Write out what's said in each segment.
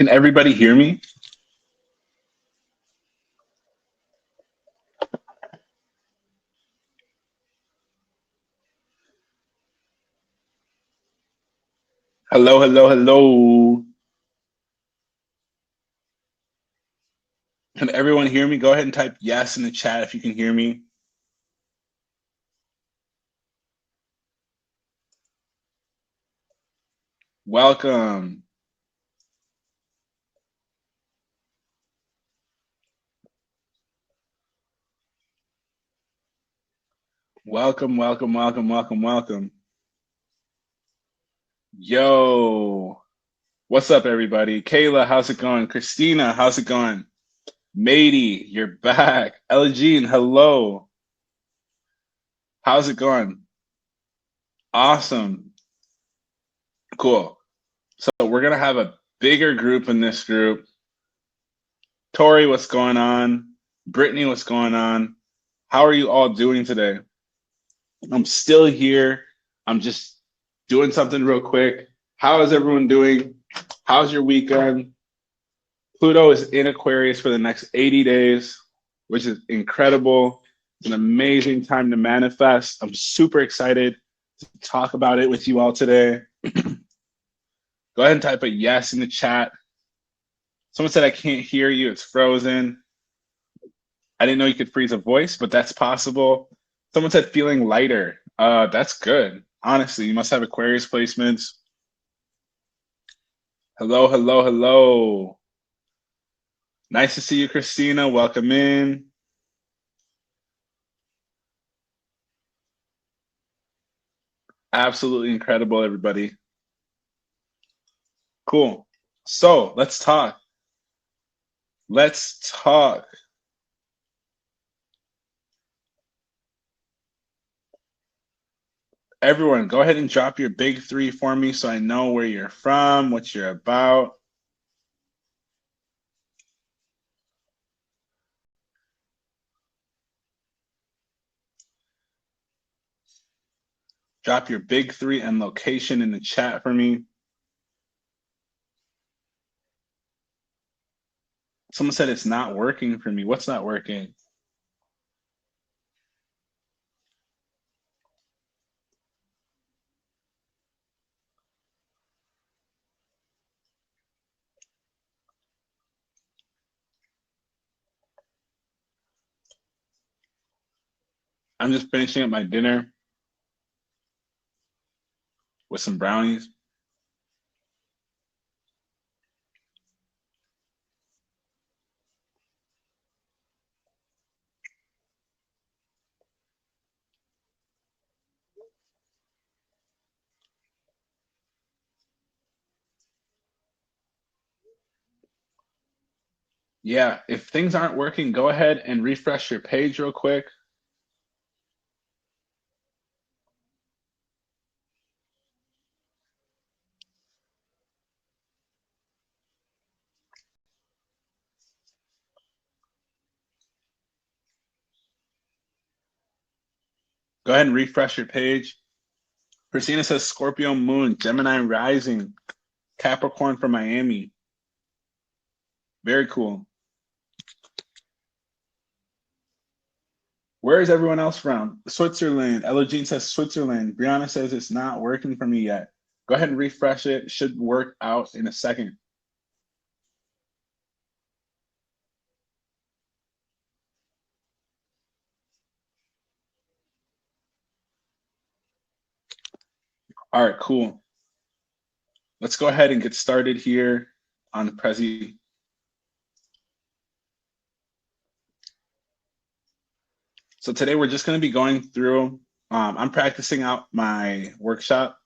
Can everybody hear me? Hello, hello, hello. Can everyone hear me? Go ahead and type yes in the chat if you can hear me. Welcome. Welcome, welcome, welcome, welcome, welcome. Yo. What's up, everybody? Kayla, how's it going? Christina, how's it going? Matey, you're back. Ella Jean, hello. How's it going? Awesome. Cool. So we're going to have a bigger group in this group. Tori, what's going on? Brittany, what's going on? How are you all doing today? I'm still here. I'm just doing something real quick. How is everyone doing? How's your weekend? Pluto is in Aquarius for the next 80 days, which is incredible. It's an amazing time to manifest. I'm super excited to talk about it with you all today. Go ahead and type a yes in the chat. Someone said I can't hear you. It's frozen. I didn't know you could freeze a voice, but that's possible. Someone said feeling lighter. That's good. Honestly, you must have Aquarius placements. Hello, hello, hello. Nice to see you, Christina. Welcome in. Absolutely incredible, everybody. Cool. So let's talk. Let's talk. Everyone, go ahead and drop your big three for me so I know where you're from, what you're about. Drop your big three and location in the chat for me. Someone said it's not working for me. What's not working? I'm just finishing up my dinner with some brownies. Yeah, if things aren't working, go ahead and refresh your page real quick. Go ahead and refresh your page. Christina says Scorpio moon, Gemini rising, Capricorn from Miami. Very cool. Where is everyone else from? Switzerland. Elogene says Switzerland. Brianna says it's not working for me yet. Go ahead and refresh it. It should work out in a second. All right, cool. Let's go ahead and get started here on the Prezi. So today we're just going to be going through, I'm practicing out my workshop,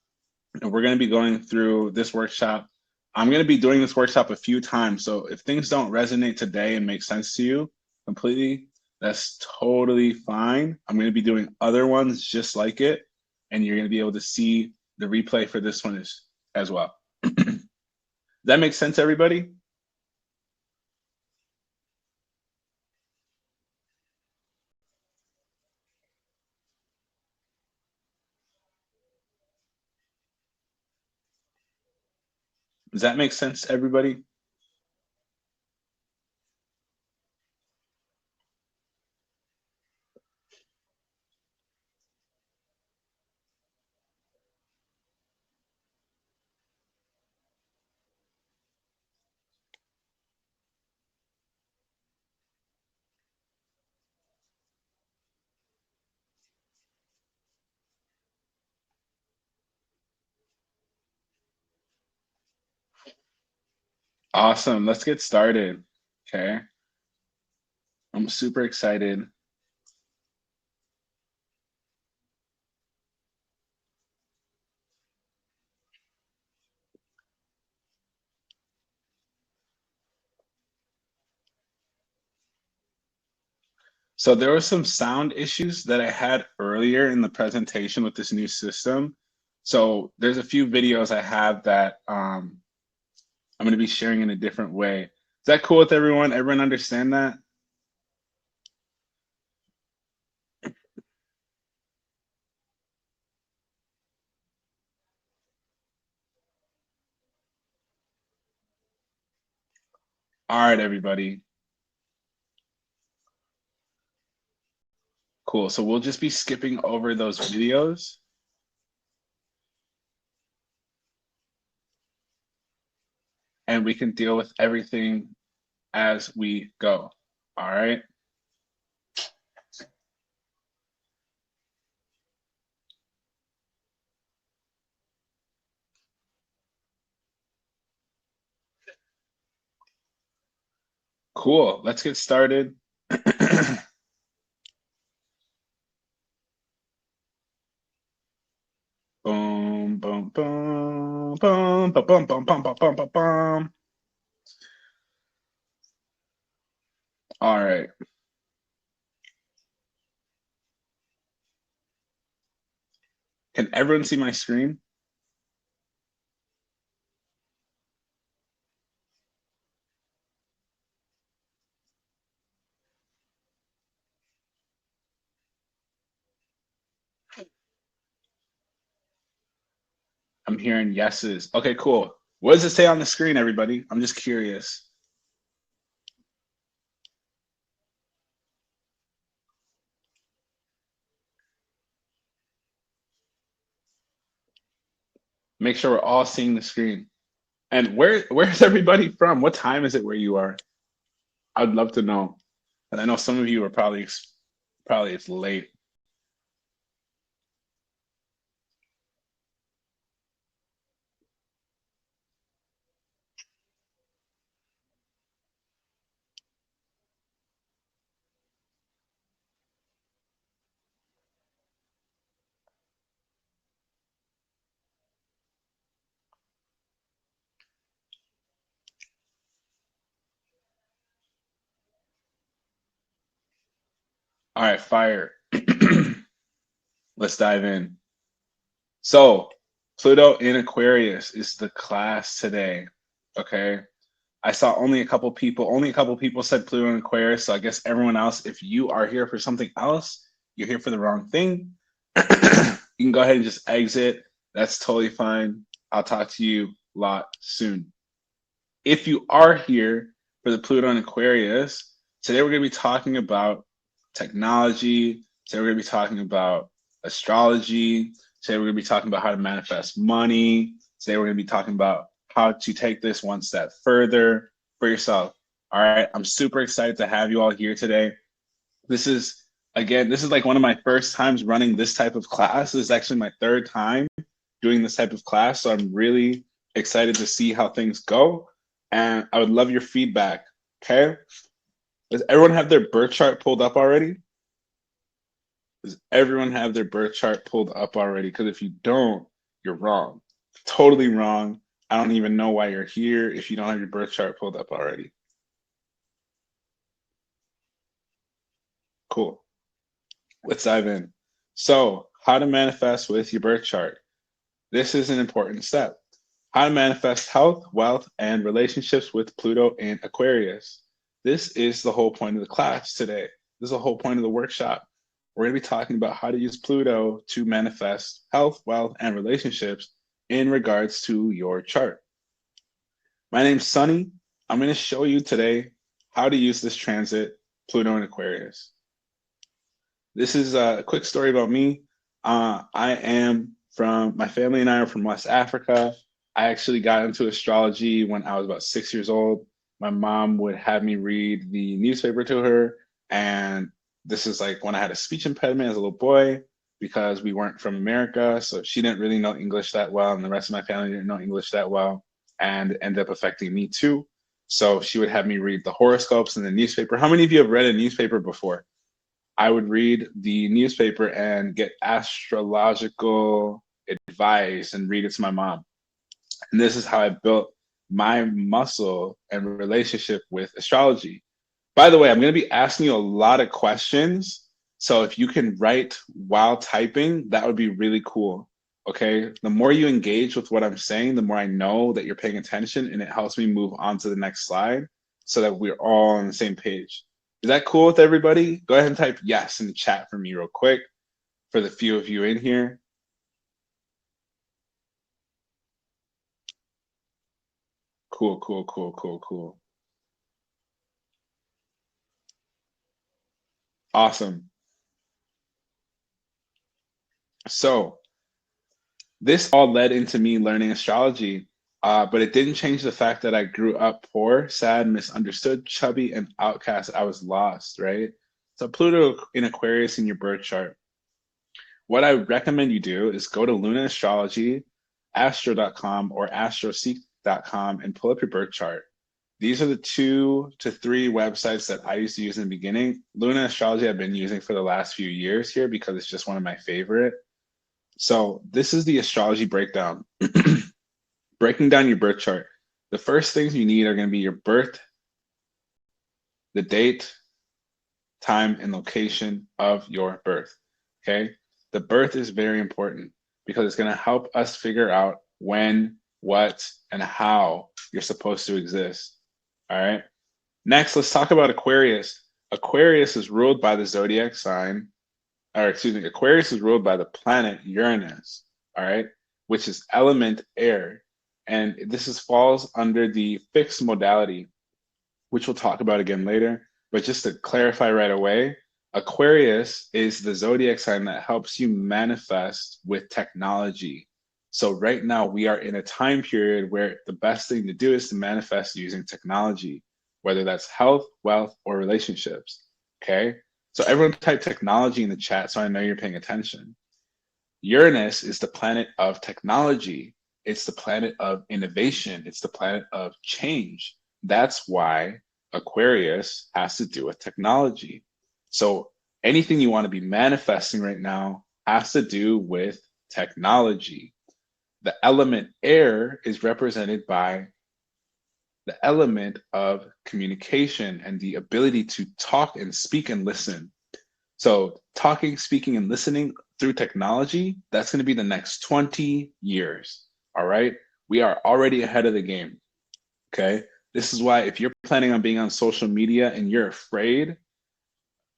and we're going to be going through this workshop. I'm going to be doing this workshop a few times. So if things don't resonate today and make sense to you completely, that's totally fine. I'm going to be doing other ones just like it, and you're going to be able to see the replay for this one as well. Does that make sense, everybody? Does that make sense, everybody? Awesome. Let's get started. Okay. I'm super excited. So there were some sound issues that I had earlier in the presentation with this new system. So there's a few videos I have that I'm going to be sharing in a different way. Is that cool with everyone? Everyone understand that? All right, everybody. Cool. So we'll just be skipping over those videos and we can deal with everything as we go. All right. Cool. Let's get started. Boom, boom, boom, boom, boom, boom, boom, boom, boom, boom, boom, boom. All right. Can everyone see my screen? I'm hearing yeses. Okay, cool. What does it say on the screen, everybody? I'm just curious. Make sure we're all seeing the screen. And where's everybody from? What time is it where you are? I'd love to know. And I know some of you are probably it's late. All right, fire. Let's dive in. So, Pluto in Aquarius is the class today. Okay. I saw only a couple people said Pluto in Aquarius. So I guess everyone else, if you are here for something else, you're here for the wrong thing. You can go ahead and just exit. That's totally fine. I'll talk to you a lot soon. If you are here for the Pluto in Aquarius, today we're going to be talking about technology. Today we're going to be talking about astrology. Today we're going to be talking about how to manifest money. Today we're going to be talking about how to take this one step further for yourself. All right. I'm super excited to have you all here today. This is, again, this is like one of my first times running this type of class. This is actually my third time doing this type of class. So I'm really excited to see how things go. And I would love your feedback. Okay. Does everyone have their birth chart pulled up already? Does everyone have their birth chart pulled up already? Because if you don't, you're wrong. Totally wrong. I don't even know why you're here if you don't have your birth chart pulled up already. Cool. Let's dive in. So, how to manifest with your birth chart. This is an important step. How to manifest health, wealth, and relationships with Pluto and Aquarius. This is the whole point of the class today. This is the whole point of the workshop. We're going to be talking about how to use Pluto to manifest health, wealth, and relationships in regards to your chart. My name's Sunny. I'm going to show you today how to use this transit, Pluto and Aquarius. This is a quick story about me. My family and I are from West Africa. I actually got into astrology when I was about 6 years old. My mom would have me read the newspaper to her. And this is like when I had a speech impediment as a little boy because we weren't from America. So she didn't really know English that well. And the rest of my family didn't know English that well. And it ended up affecting me too. So she would have me read the horoscopes in the newspaper. How many of you have read a newspaper before? I would read the newspaper and get astrological advice and read it to my mom. And this is how I built my muscle and relationship with astrology. By the way, I'm going to be asking you a lot of questions. So if you can write while typing, that would be really cool. Okay. The more you engage with what I'm saying, the more I know that you're paying attention, and it helps me move on to the next slide so that we're all on the same page. Is that cool with everybody? Go ahead and type yes in the chat for me real quick for the few of you in here. Cool, cool, cool, cool, cool. Awesome. So this all led into me learning astrology, but it didn't change the fact that I grew up poor, sad, misunderstood, chubby, and outcast. I was lost, right? So Pluto in Aquarius in your birth chart. What I recommend you do is go to Luna Astrology, astro.com or astroseek.com and pull up your birth chart. These are the 2 to 3 websites that I used to use in the beginning. Luna Astrology I've been using for the last few years here because it's just one of my favorite. So this is the astrology breakdown. Breaking down your birth chart. The first things you need are going to be your birth, the date, time, and location of your birth. Okay. The birth is very important because it's going to help us figure out when, what, and how you're supposed to exist. All right. Next, let's talk about Aquarius. Aquarius is ruled by the zodiac sign, or excuse me, Aquarius is ruled by the planet Uranus. All right. Which is element air. And this falls under the fixed modality, which we'll talk about again later. But just to clarify right away, Aquarius is the zodiac sign that helps you manifest with technology. So right now we are in a time period where the best thing to do is to manifest using technology, whether that's health, wealth, or relationships. Okay. So everyone type technology in the chat so I know you're paying attention. Uranus is the planet of technology. It's the planet of innovation. It's the planet of change. That's why Aquarius has to do with technology. So anything you want to be manifesting right now has to do with technology. The element air is represented by the element of communication and the ability to talk and speak and listen. So talking, speaking, and listening through technology, that's going to be the next 20 years. All right. We are already ahead of the game. Okay. This is why if you're planning on being on social media and you're afraid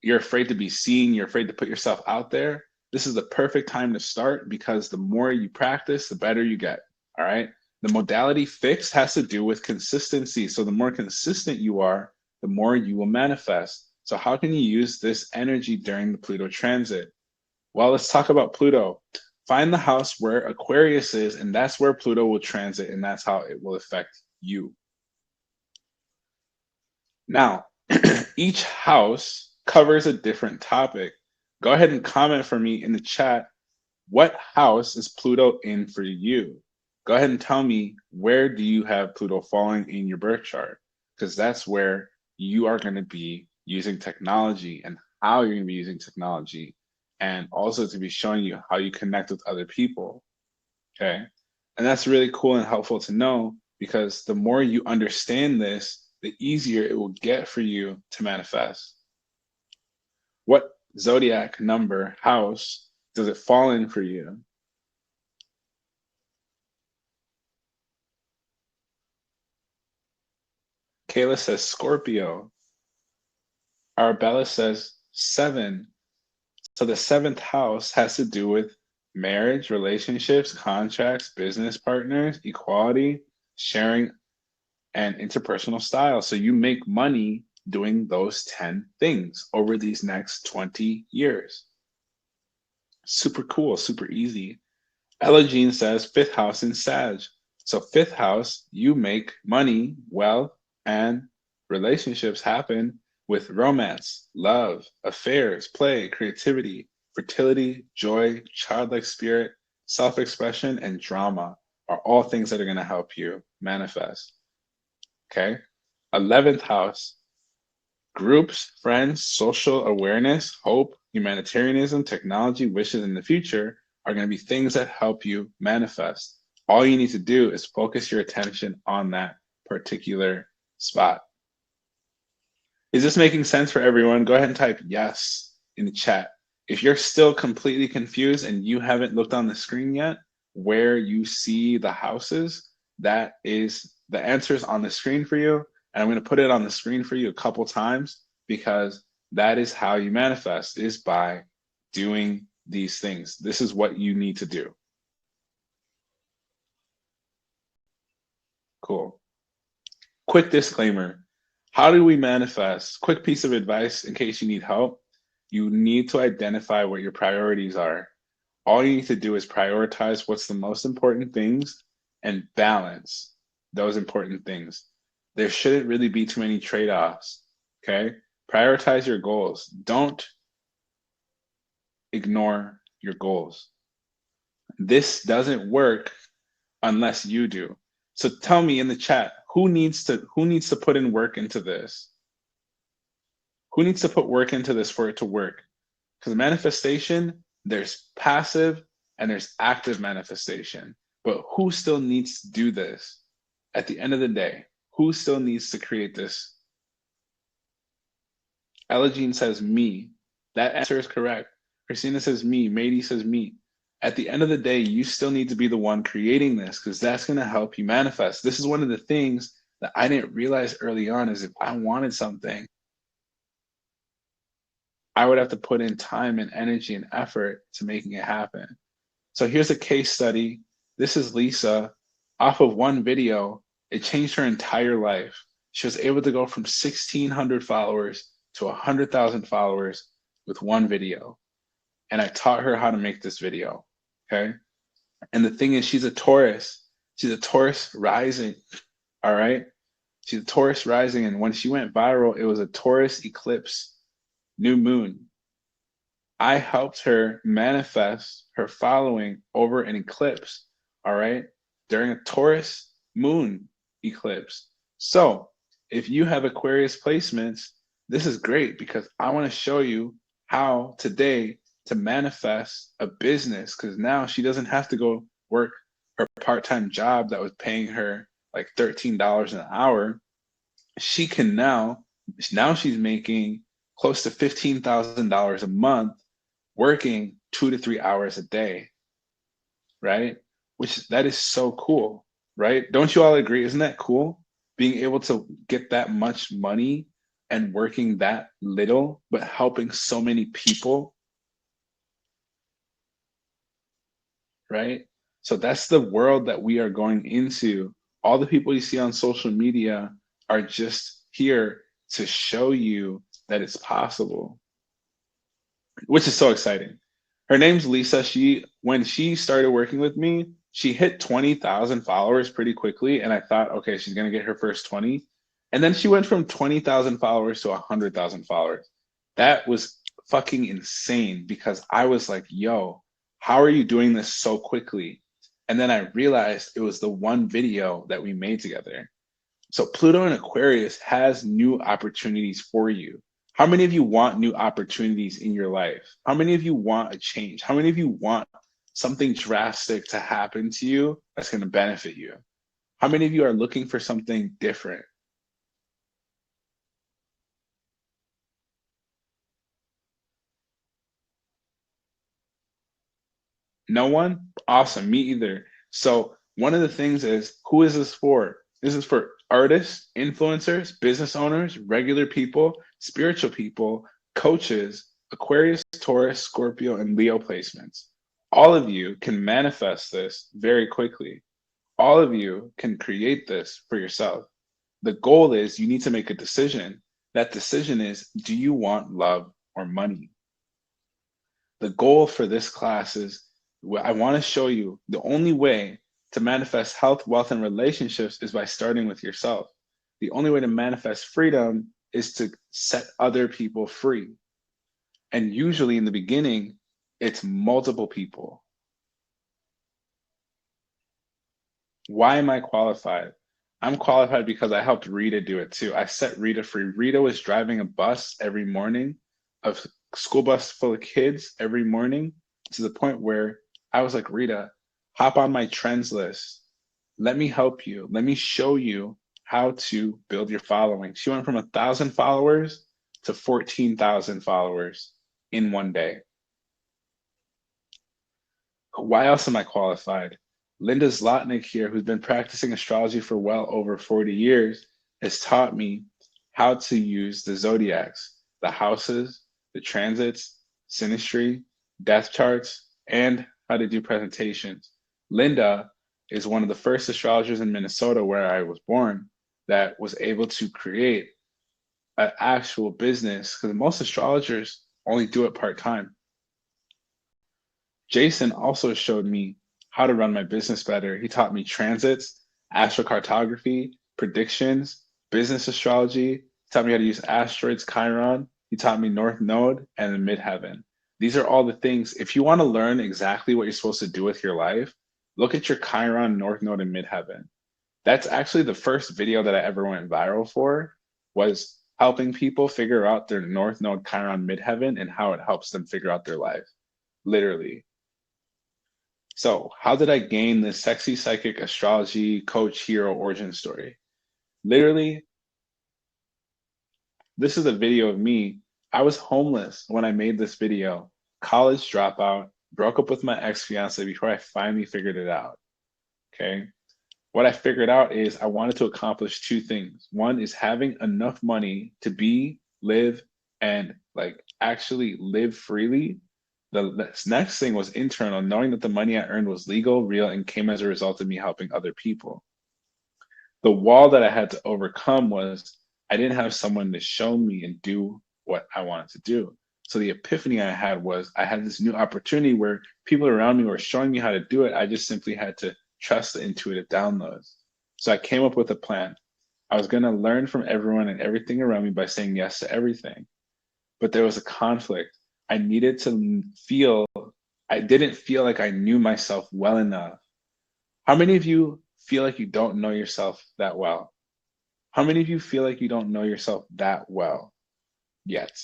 to be seen, you're afraid to put yourself out there, this is the perfect time to start because the more you practice, the better you get. All right. The modality fixed has to do with consistency. So the more consistent you are, the more you will manifest. So how can you use this energy during the Pluto transit? Well, let's talk about Pluto. Find the house where Aquarius is, and that's where Pluto will transit, and that's how it will affect you. Now, each house covers a different topic. Go ahead and comment for me in the chat. What house is Pluto in for you? Go ahead and tell me, where do you have Pluto falling in your birth chart? Because that's where you are going to be using technology and how you're going to be using technology, and also to be showing you how you connect with other people. Okay. And that's really cool and helpful to know because the more you understand this, the easier it will get for you to manifest. What zodiac number house does it fall in for you? Kayla says Scorpio. Arabella says 7. So the 7th house has to do with marriage, relationships, contracts, business partners, equality, sharing, and interpersonal style. So you make money doing those 10 things over these next 20 years. Super cool, super easy. Ella Jean says 5th house in Sag. So 5th house, you make money, wealth, and relationships happen with romance, love, affairs, play, creativity, fertility, joy, childlike spirit, self-expression, and drama are all things that are going to help you manifest. Okay. 11th house, groups, friends, social awareness, hope, humanitarianism, technology, wishes in the future are going to be things that help you manifest. All you need to do is focus your attention on that particular spot. Is this making sense for everyone? Go ahead and type yes in the chat. If you're still completely confused and you haven't looked on the screen yet, where you see the houses, that is the answers on the screen for you. And I'm going to put it on the screen for you a couple times because that is how you manifest, is by doing these things. This is what you need to do. Cool. Quick disclaimer. How do we manifest? Quick piece of advice in case you need help. You need to identify what your priorities are. All you need to do is prioritize what's the most important things and balance those important things. There shouldn't really be too many trade-offs, okay? Prioritize your goals. Don't ignore your goals. This doesn't work unless you do. So tell me in the chat, who needs to put in work into this? Who needs to put work into this for it to work? Because manifestation, there's passive and there's active manifestation. But who still needs to do this at the end of the day? Who still needs to create this? Elagine says me. That answer is correct. Christina says me. Mady says me. At the end of the day, you still need to be the one creating this because that's going to help you manifest. This is one of the things that I didn't realize early on is if I wanted something, I would have to put in time and energy and effort to making it happen. So here's a case study. This is Lisa. Off of one video, it changed her entire life. She was able to go from 1,600 followers to 100,000 followers with one video. And I taught her how to make this video, okay? And the thing is, she's a Taurus. She's a Taurus rising, all right? She's a Taurus rising, and when she went viral, it was a Taurus eclipse, new moon. I helped her manifest her following over an eclipse, all right? During a Taurus moon eclipse. So if you have Aquarius placements, this is great because I want to show you how today to manifest a business because now she doesn't have to go work her part-time job that was paying her like $13 an hour. She can now she's making close to $15,000 a month working 2 to 3 hours a day, right? Which that is so cool, right? Don't you all agree? Isn't that cool? Being able to get that much money and working that little, but helping so many people, right? So that's the world that we are going into. All the people you see on social media are just here to show you that it's possible, which is so exciting. Her name's Lisa. When she started working with me, she hit 20,000 followers pretty quickly. And I thought, okay, she's going to get her first 20. And then she went from 20,000 followers to 100,000 followers. That was fucking insane because I was like, yo, how are you doing this so quickly? And then I realized it was the one video that we made together. So Pluto and Aquarius has new opportunities for you. How many of you want new opportunities in your life? How many of you want a change? How many of you want something drastic to happen to you that's going to benefit you? How many of you are looking for something different? No one? Awesome. Me either. So one of the things is, who is this for? This is for artists, influencers, business owners, regular people, spiritual people, coaches, Aquarius, Taurus, Scorpio, and Leo placements. All of you can manifest this very quickly. All of you can create this for yourself. The goal is you need to make a decision. That decision is, do you want love or money? The goal for this class is I want to show you the only way to manifest health, wealth, and relationships is by starting with yourself. The only way to manifest freedom is to set other people free. And usually in the beginning, it's multiple people. Why am I qualified? I'm qualified because I helped Rita do it too. I set Rita free. Rita was driving a bus every morning, a school bus full of kids every morning, to the point where I was like, Rita, hop on my trends list. Let me help you. Let me show you how to build your following. She went from 1,000 followers to 14,000 followers in one day. Why else am I qualified? Linda Zlotnick here, who's been practicing astrology for well over 40 years, has taught me how to use the zodiacs, the houses, the transits, synastry, death charts, and how to do presentations. Linda is one of the first astrologers in Minnesota, where I was born, that was able to create an actual business, because most astrologers only do it part-time. Jason also showed me how to run my business better. He taught me transits, astrocartography, predictions, business astrology. He taught me how to use asteroids, Chiron. He taught me North Node and the Midheaven. These are all the things. If you want to learn exactly what you're supposed to do with your life, look at your Chiron, North Node, and Midheaven. That's actually the first video that I ever went viral for, was helping people figure out their North Node, Chiron, Midheaven, and how it helps them figure out their life. Literally. So, how did I gain this sexy psychic astrology coach hero origin story? Literally, this is a video of me. I was homeless when I made this video, college dropout, broke up with my ex-fiance before I finally figured it out. Okay. What I figured out is I wanted to accomplish two things. One is having enough money to be, live, and like actually live freely. The next thing was internal, knowing that the money I earned was legal, real, and came as a result of me helping other people. The wall that I had to overcome was I didn't have someone to show me and do what I wanted to do. So the epiphany I had was I had this new opportunity where people around me were showing me how to do it. I just simply had to trust the intuitive downloads. So I came up with a plan. I was going to learn from everyone and everything around me by saying yes to everything. But there was a conflict. I needed to feel, I didn't feel like I knew myself well enough. How many of you feel like you don't know yourself that well? How many of you feel like you don't know yourself that well yet?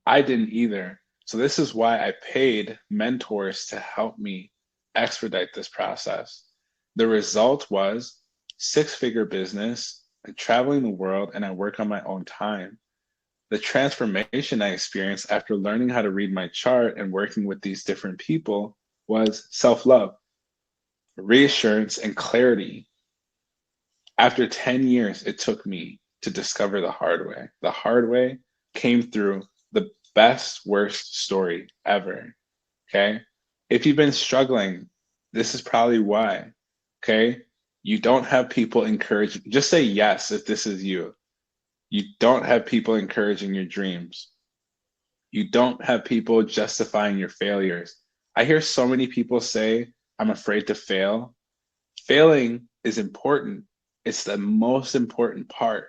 I didn't either. So this is why I paid mentors to help me expedite this process. The result was six-figure business, and traveling the world, and I work on my own time. The transformation I experienced after learning how to read my chart and working with these different people was self-love, reassurance, and clarity. After 10 years, it took me to discover the hard way. The hard way came through the best, worst story ever. Okay. If you've been struggling, this is probably why. Okay. You don't have people encouraging. Just say yes if this is you. You don't have people encouraging your dreams. You don't have people justifying your failures. I hear so many people say, I'm afraid to fail. Failing is important. It's the most important part.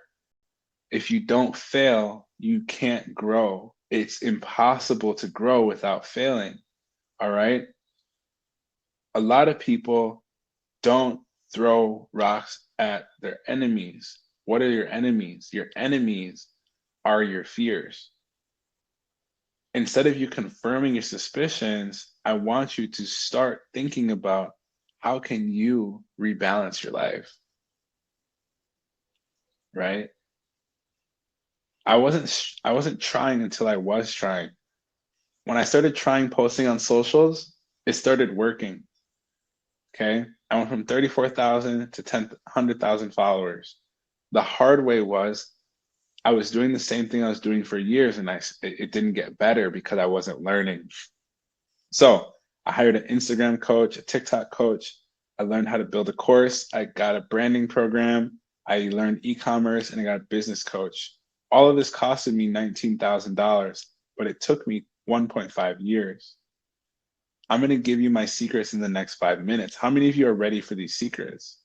If you don't fail, you can't grow. It's impossible to grow without failing. All right. A lot of people don't throw rocks at their enemies. What are your enemies? Your enemies are your fears. Instead of you confirming your suspicions, I want you to start thinking about how can you rebalance your life, right? I wasn't trying until I was trying. When I started trying posting on socials, it started working. Okay. I went from 34,000 to 100,000 followers. The hard way was I was doing the same thing I was doing for years, and it didn't get better because I wasn't learning. So I hired an Instagram coach, a TikTok coach. I learned how to build a course. I got a branding program. I learned e-commerce, and I got a business coach. All of this costed me $19,000, but it took me 1.5 years. I'm going to give you my secrets in the next 5 minutes. How many of you are ready for these secrets?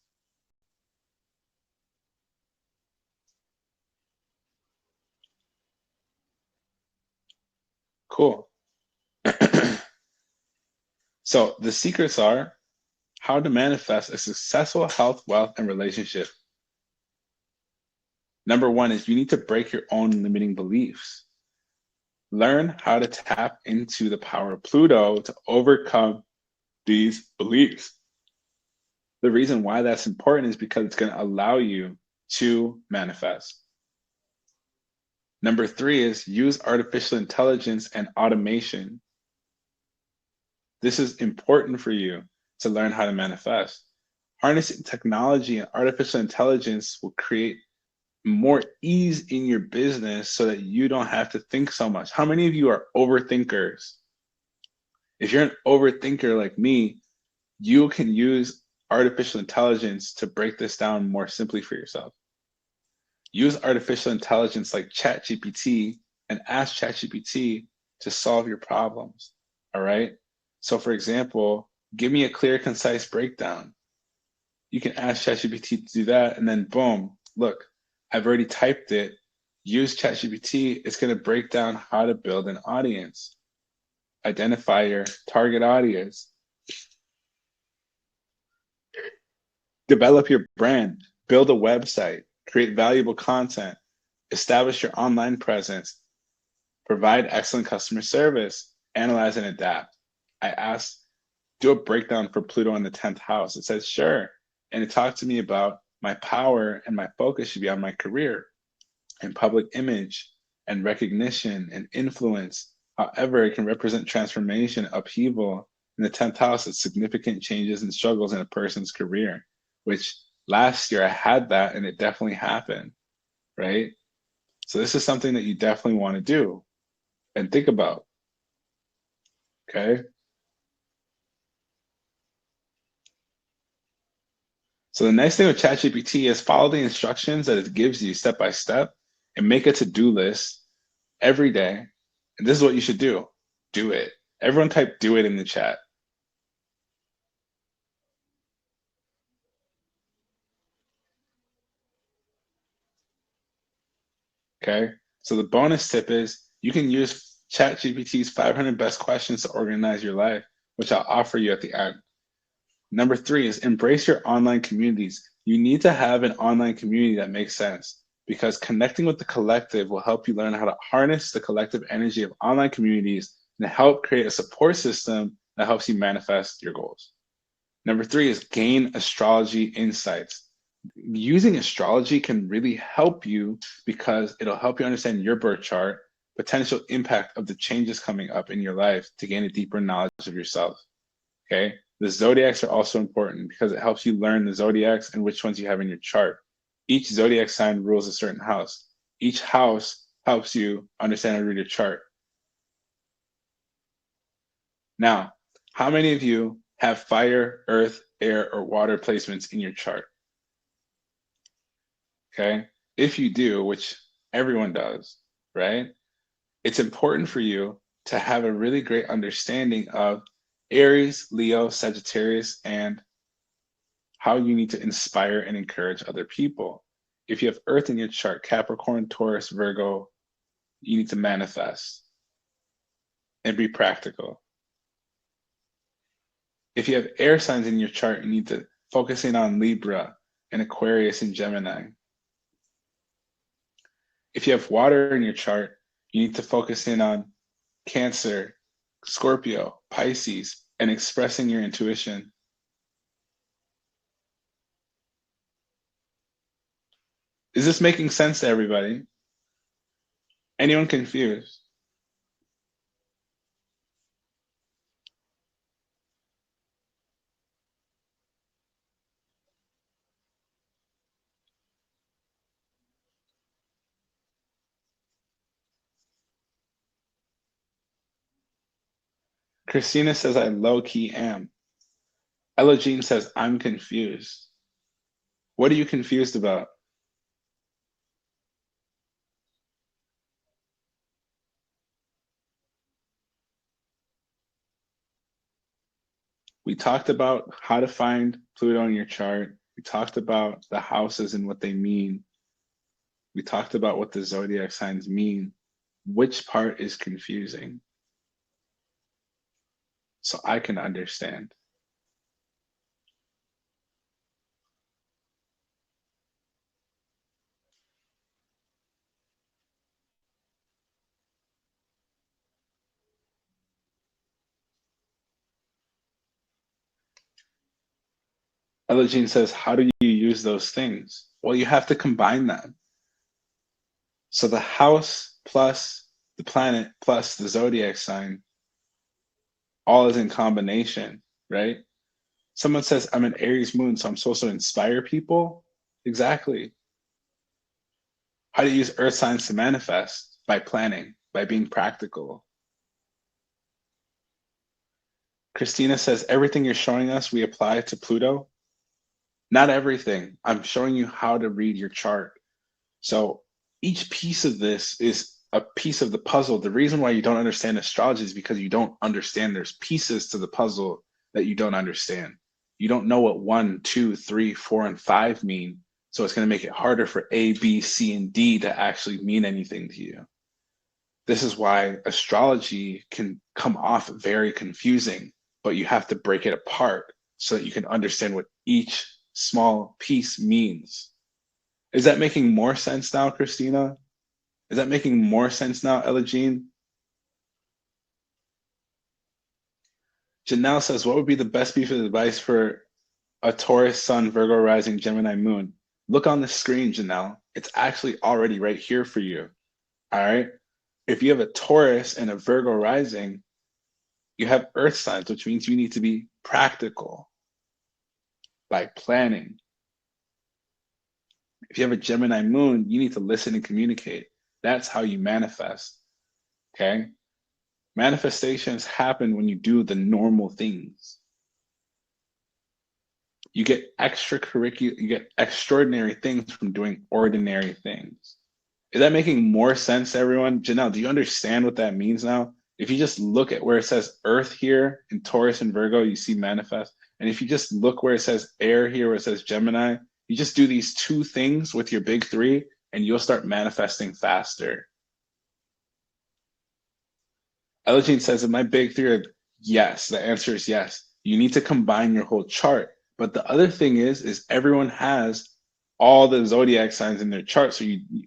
Cool. So the secrets are how to manifest a successful health, wealth, and relationship. Number one is you need to break your own limiting beliefs. Learn how to tap into the power of Pluto to overcome these beliefs. The reason why that's important is because it's going to allow you to manifest. Number three is use artificial intelligence and automation. This is important for you to learn how to manifest. Harnessing technology and artificial intelligence will create more ease in your business so that you don't have to think so much. How many of you are overthinkers? If you're an overthinker like me, you can use artificial intelligence to break this down more simply for yourself. Use artificial intelligence like ChatGPT and ask ChatGPT to solve your problems. All right. So, for example, give me a clear, concise breakdown. You can ask ChatGPT to do that, and then boom, look, I've already typed it. Use ChatGPT. It's going to break down how to build an audience, identify your target audience, develop your brand, build a website, create valuable content, establish your online presence, provide excellent customer service, analyze and adapt. I asked, do a breakdown for Pluto in the 10th house. It says, sure. And it talked to me about my power and my focus should be on my career and public image and recognition and influence. However, it can represent transformation, upheaval. In the 10th house, it's significant changes and struggles in a person's career, which last year I had that and it definitely happened, right? So this is something that you definitely want to do and think about, okay? So the nice thing with ChatGPT is follow the instructions that it gives you step by step and make a to-do list every day. And this is what you should do. Do it. Everyone type do it in the chat. Okay. So the bonus tip is you can use ChatGPT's 500 best questions to organize your life, which I'll offer you at the end. Number three is embrace your online communities. You need to have an online community that makes sense because connecting with the collective will help you learn how to harness the collective energy of online communities and help create a support system that helps you manifest your goals. Number three is gain astrology insights. Using astrology can really help you because it'll help you understand your birth chart, potential impact of the changes coming up in your life to gain a deeper knowledge of yourself. Okay. The zodiacs are also important because it helps you learn the zodiacs and which ones you have in your chart. Each zodiac sign rules a certain house. Each house helps you understand and read your chart. Now, how many of you have fire, earth, air, or water placements in your chart? Okay. If you do, which everyone does, right? It's important for you to have a really great understanding of Aries, Leo, Sagittarius, and how you need to inspire and encourage other people. If you have Earth in your chart, Capricorn, Taurus, Virgo, you need to manifest and be practical. If you have air signs in your chart, you need to focus in on Libra and Aquarius and Gemini. If you have water in your chart, you need to focus in on Cancer, Scorpio, Pisces, and expressing your intuition. Is this making sense to everybody? Anyone confused? Christina says, I low key am. Ella says, I'm confused. What are you confused about? We talked about how to find Pluto in your chart. We talked about the houses and what they mean. We talked about what the zodiac signs mean. Which part is confusing? so I can understand. Elogene says, how do you use those things? Well, you have to combine them. So the house plus the planet plus the zodiac sign, all is in combination, right? Someone says, I'm an Aries moon, so I'm supposed to inspire people. Exactly. How do you use earth signs to manifest? By planning, by being practical. Christina says, everything you're showing us, we apply to Pluto. Not everything. I'm showing you how to read your chart. So each piece of this is a piece of the puzzle. The reason why you don't understand astrology is because you don't understand there's pieces to the puzzle that you don't understand. You don't know what 1, 2, 3, 4, and 5 mean. So it's going to make it harder for A, B, C, and D to actually mean anything to you. This is why astrology can come off very confusing, but you have to break it apart so that you can understand what each small piece means. Is that making more sense now, Christina? Is that making more sense now, Elogene? Janelle says, what would be the best piece of advice for a Taurus Sun, Virgo rising, Gemini moon? Look on the screen, Janelle. It's actually already right here for you. All right. If you have a Taurus and a Virgo rising, you have earth signs, which means you need to be practical by planning. If you have a Gemini moon, you need to listen and communicate. That's how you manifest. Okay. Manifestations happen when you do the normal things. You get extracurricular, you get extraordinary things from doing ordinary things. Is that making more sense, everyone? Janelle, do you understand what that means now? If you just look at where it says Earth here in Taurus and Virgo, you see manifest. And if you just look where it says air here, where it says Gemini, you just do these two things with your big three, and you'll start manifesting faster. Elogene says, in my big three are yes. The answer is yes. You need to combine your whole chart. But the other thing is everyone has all the zodiac signs in their chart. So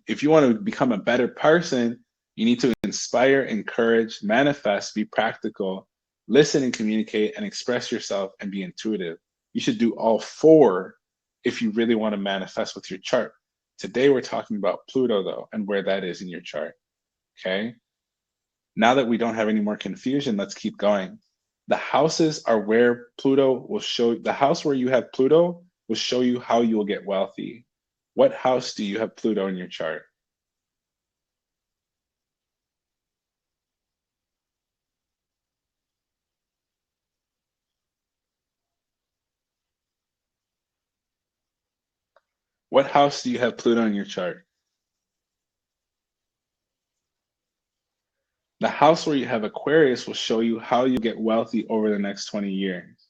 if you want to become a better person, you need to inspire, encourage, manifest, be practical, listen and communicate, and express yourself and be intuitive. You should do all four if you really want to manifest with your chart. Today, we're talking about Pluto, though, and where that is in your chart. Okay. Now that we don't have any more confusion, let's keep going. The houses are where Pluto will show, the house where you have Pluto will show you how you will get wealthy. What house do you have Pluto in your chart? What house do you have Pluto in your chart? The house where you have Aquarius will show you how you get wealthy over the next 20 years.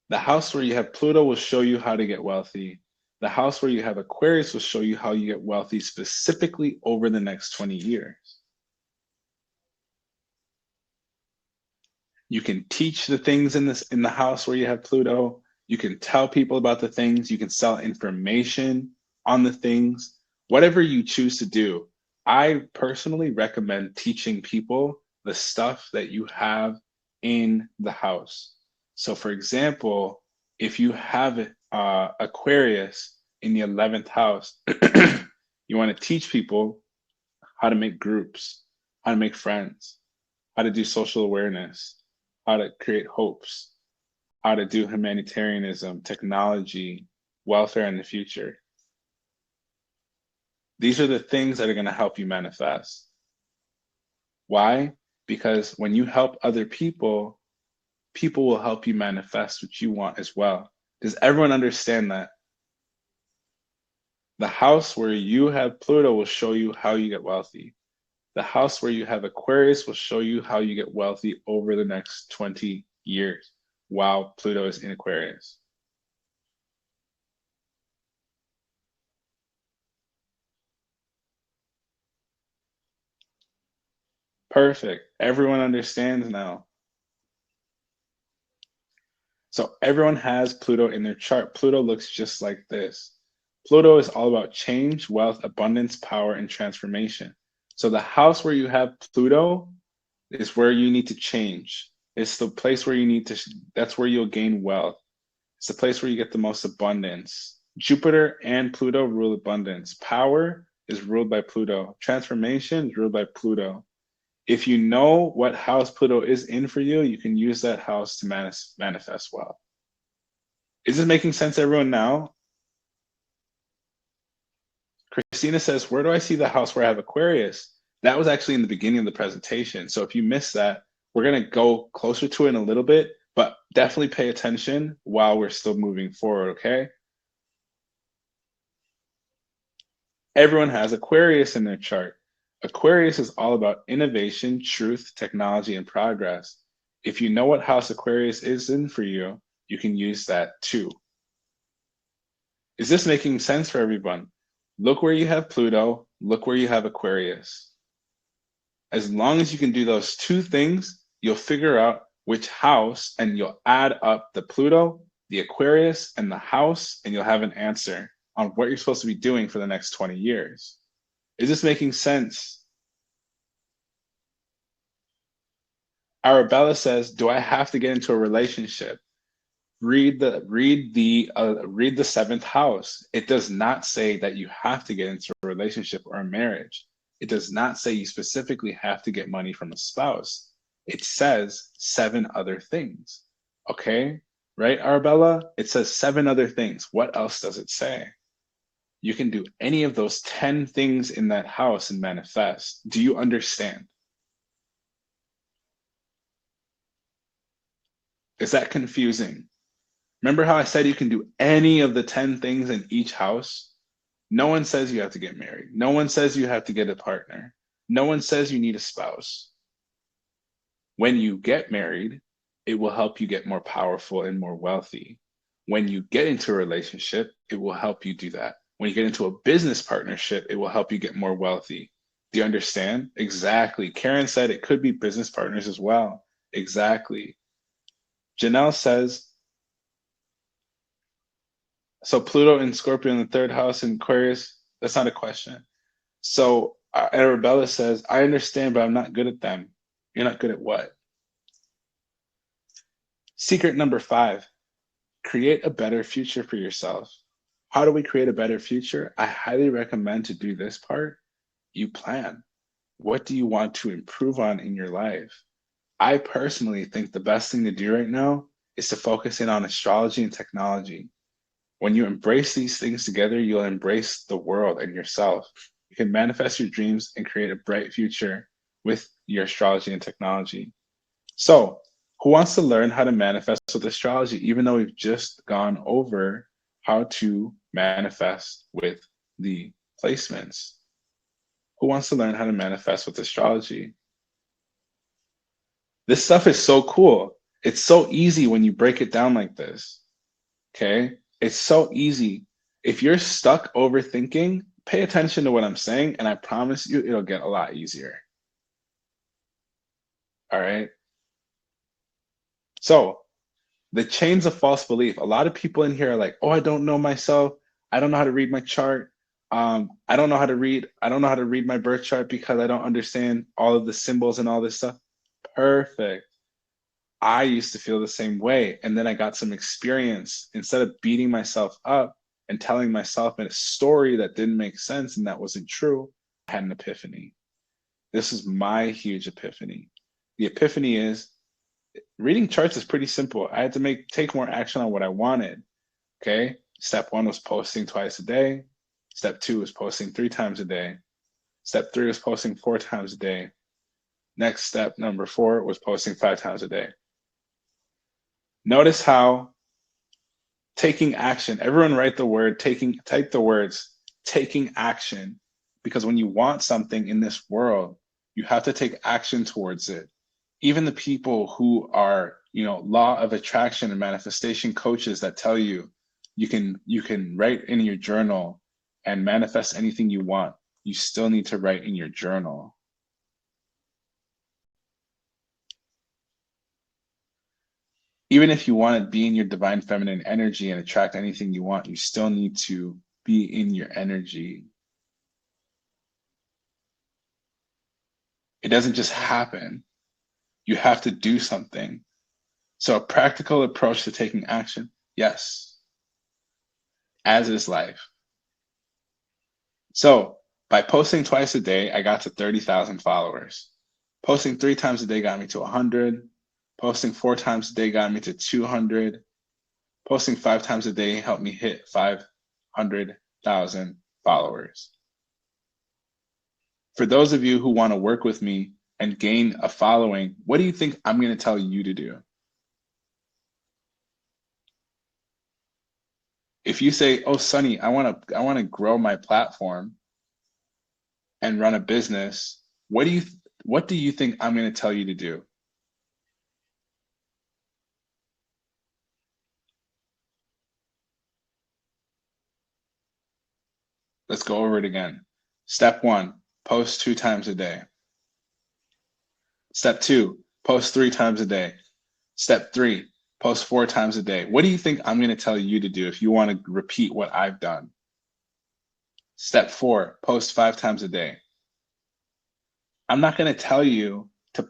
The house where you have Pluto will show you how to get wealthy. The house where you have Aquarius will show you how you get wealthy specifically over the next 20 years. You can teach the things in the house where you have Pluto. You can tell people about the things. You can sell information on the things. Whatever you choose to do. I personally recommend teaching people the stuff that you have in the house. So, for example, if you have Aquarius in the 11th house, you want to teach people how to make groups, how to make friends, how to do social awareness, how to create hopes, how to do humanitarianism, technology, welfare in the future. These are the things that are going to help you manifest. Why? Because when you help other people, people will help you manifest what you want as well. Does everyone understand that? The house where you have Pluto will show you how you get wealthy. The house where you have Aquarius will show you how you get wealthy over the next 20 years while Pluto is in Aquarius. Perfect. Everyone understands now. So everyone has Pluto in their chart. Pluto looks just like this. Pluto is all about change, wealth, abundance, power, and transformation. So the house where you have Pluto is where you need to change. It's the place where you need to, that's where you'll gain wealth. It's the place where you get the most abundance. Jupiter and Pluto rule abundance. Power is ruled by Pluto. Transformation is ruled by Pluto. If you know what house Pluto is in for you, you can use that house to manifest wealth. Is this making sense to everyone now? Christina says, where do I see the house where I have Aquarius? That was actually in the beginning of the presentation. So if you missed that, we're going to go closer to it in a little bit, but definitely pay attention while we're still moving forward, okay? Everyone has Aquarius in their chart. Aquarius is all about innovation, truth, technology, and progress. If you know what house Aquarius is in for you, you can use that too. Is this making sense for everyone? Look where you have Pluto, look where you have Aquarius. As long as you can do those two things, you'll figure out which house and you'll add up the Pluto, the Aquarius, and the house, and you'll have an answer on what you're supposed to be doing for the next 20 years. Is this making sense? Arabella says, do I have to get into a relationship? Read the seventh house. It does not say that you have to get into a relationship or a marriage. It does not say you specifically have to get money from a spouse. It says 7 other things. Okay, right, Arabella? It says 7 other things. What else does it say? You can do any of those 10 things in that house and manifest. Do you understand? Is that confusing? Remember how I said you can do any of the 10 things in each house? No one says you have to get married. No one says you have to get a partner. No one says you need a spouse. When you get married, it will help you get more powerful and more wealthy. When you get into a relationship, it will help you do that. When you get into a business partnership, it will help you get more wealthy. Do you understand? Exactly. Karen said it could be business partners as well. Exactly. Janelle says, so Pluto and Scorpio in the 3rd house in Aquarius, that's not a question. So Arabella says, I understand, but I'm not good at them. You're not good at what? Secret number 5, create a better future for yourself. How do we create a better future? I highly recommend to do this part. You plan. What do you want to improve on in your life? I personally think the best thing to do right now is to focus in on astrology and technology. When you embrace these things together, you'll embrace the world and yourself. You can manifest your dreams and create a bright future with your astrology and technology. So, who wants to learn how to manifest with astrology, even though we've just gone over how to manifest with the placements? Who wants to learn how to manifest with astrology? This stuff is so cool. It's so easy when you break it down like this. Okay? It's so easy. If you're stuck overthinking, pay attention to what I'm saying, and I promise you it'll get a lot easier. All right? So, the chains of false belief. A lot of people in here are like, oh, I don't know myself. I don't know how to read my chart. I don't know how to read. I don't know how to read my birth chart because I don't understand all of the symbols and all this stuff. Perfect. I used to feel the same way. And then I got some experience. Instead of beating myself up and telling myself a story that didn't make sense and that wasn't true, I had an epiphany. This is my huge epiphany. The epiphany is reading charts is pretty simple. I had to take more action on what I wanted. Okay. Step 1 was posting twice a day. Step 2 was posting 3 times a day. Step 3 was posting 4 times a day. Next step, number 4, was posting 5 times a day. Notice how taking action, everyone write the word type the words taking action, because when you want something in this world, you have to take action towards it. Even the people who are, law of attraction and manifestation coaches that tell you you can write in your journal and manifest anything you want, you still need to write in your journal. Even if you want to be in your divine feminine energy and attract anything you want, you still need to be in your energy. It doesn't just happen. You have to do something. So a practical approach to taking action, yes, as is life. So by posting twice a day, I got to 30,000 followers. Posting 3 times a day got me to 100. Posting 4 times a day got me to 200. Posting 5 times a day helped me hit 500,000 followers. For those of you who want to work with me and gain a following, what do you think I'm going to tell you to do? If you say, "Oh, Sonny, I want to grow my platform and run a business," what do you think I'm going to tell you to do? Let's go over it again. Step 1, post 2 times a day. Step 2, post 3 times a day. Step 3, post 4 times a day. What do you think I'm going to tell you to do if you want to repeat what I've done? Step 4, post 5 times a day. I'm not going to tell you to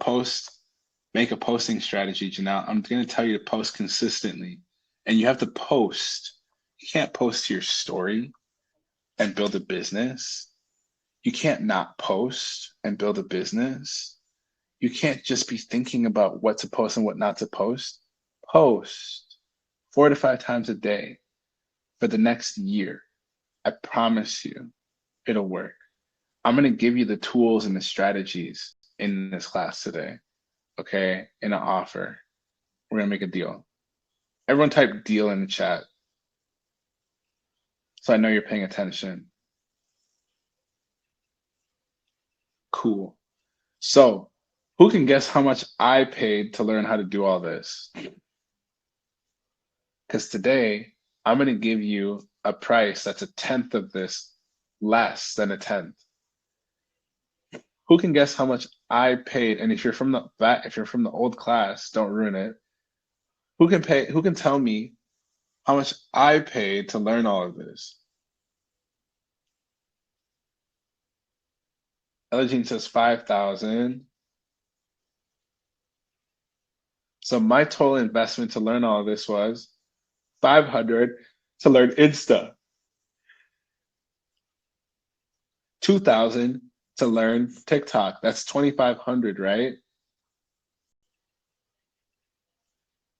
make a posting strategy, Janelle. I'm going to tell you to post consistently. And you have to post. You can't post to your story and build a business. You can't not post and build a business. You can't just be thinking about what to post and what not to post. Post 4 to 5 times a day for the next year. I promise you it'll work. I'm going to give you the tools and the strategies in this class today. Okay? In an offer. We're going to make a deal. Everyone type deal in the chat so I know you're paying attention. Cool. So, who can guess how much I paid to learn how to do all this? Because today, I'm going to give you a price that's a tenth of this, less than a tenth. Who can guess how much I paid? And if you're from the old class, don't ruin it. Who can tell me how much I paid to learn all of this? Elgene says 5,000. So my total investment to learn all of this was 500 to learn Insta, 2,000 to learn TikTok. That's 2,500, right?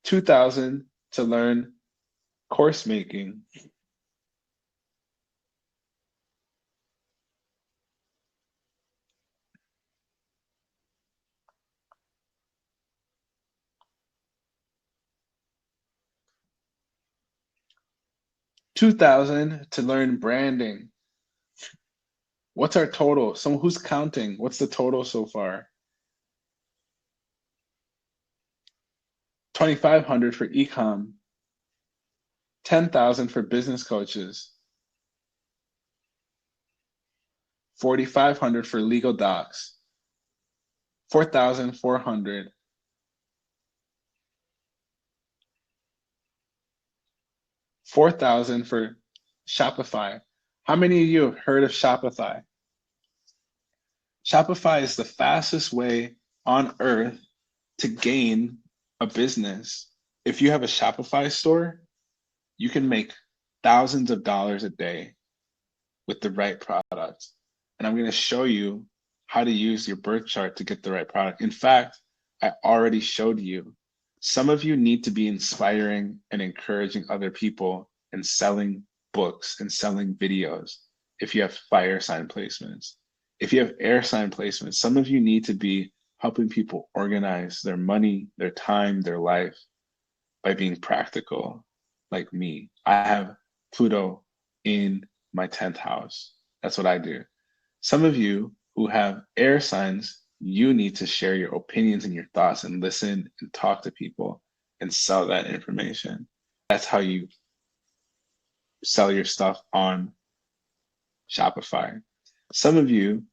2,000 to learn course making. 2,000 to learn branding. What's our total? Someone who's counting. What's the total so far? 2,500 for ecom. 10,000 for business coaches. 4,500 for legal docs. 4,400. 4,000 for Shopify. How many of you have heard of Shopify? Shopify is the fastest way on earth to gain a business. If you have a Shopify store, you can make thousands of dollars a day with the right product. And I'm going to show you how to use your birth chart to get the right product. In fact, I already showed you. Some of you need to be inspiring and encouraging other people and selling books and selling videos if you have fire sign placements. If you have air sign placements, some of you need to be helping people organize their money, their time, their life by being practical, like me. I have Pluto in my 10th house. That's what I do. Some of you who have air signs, you need to share your opinions and your thoughts and listen and talk to people and sell that information. That's how you sell your stuff on Shopify. Some of you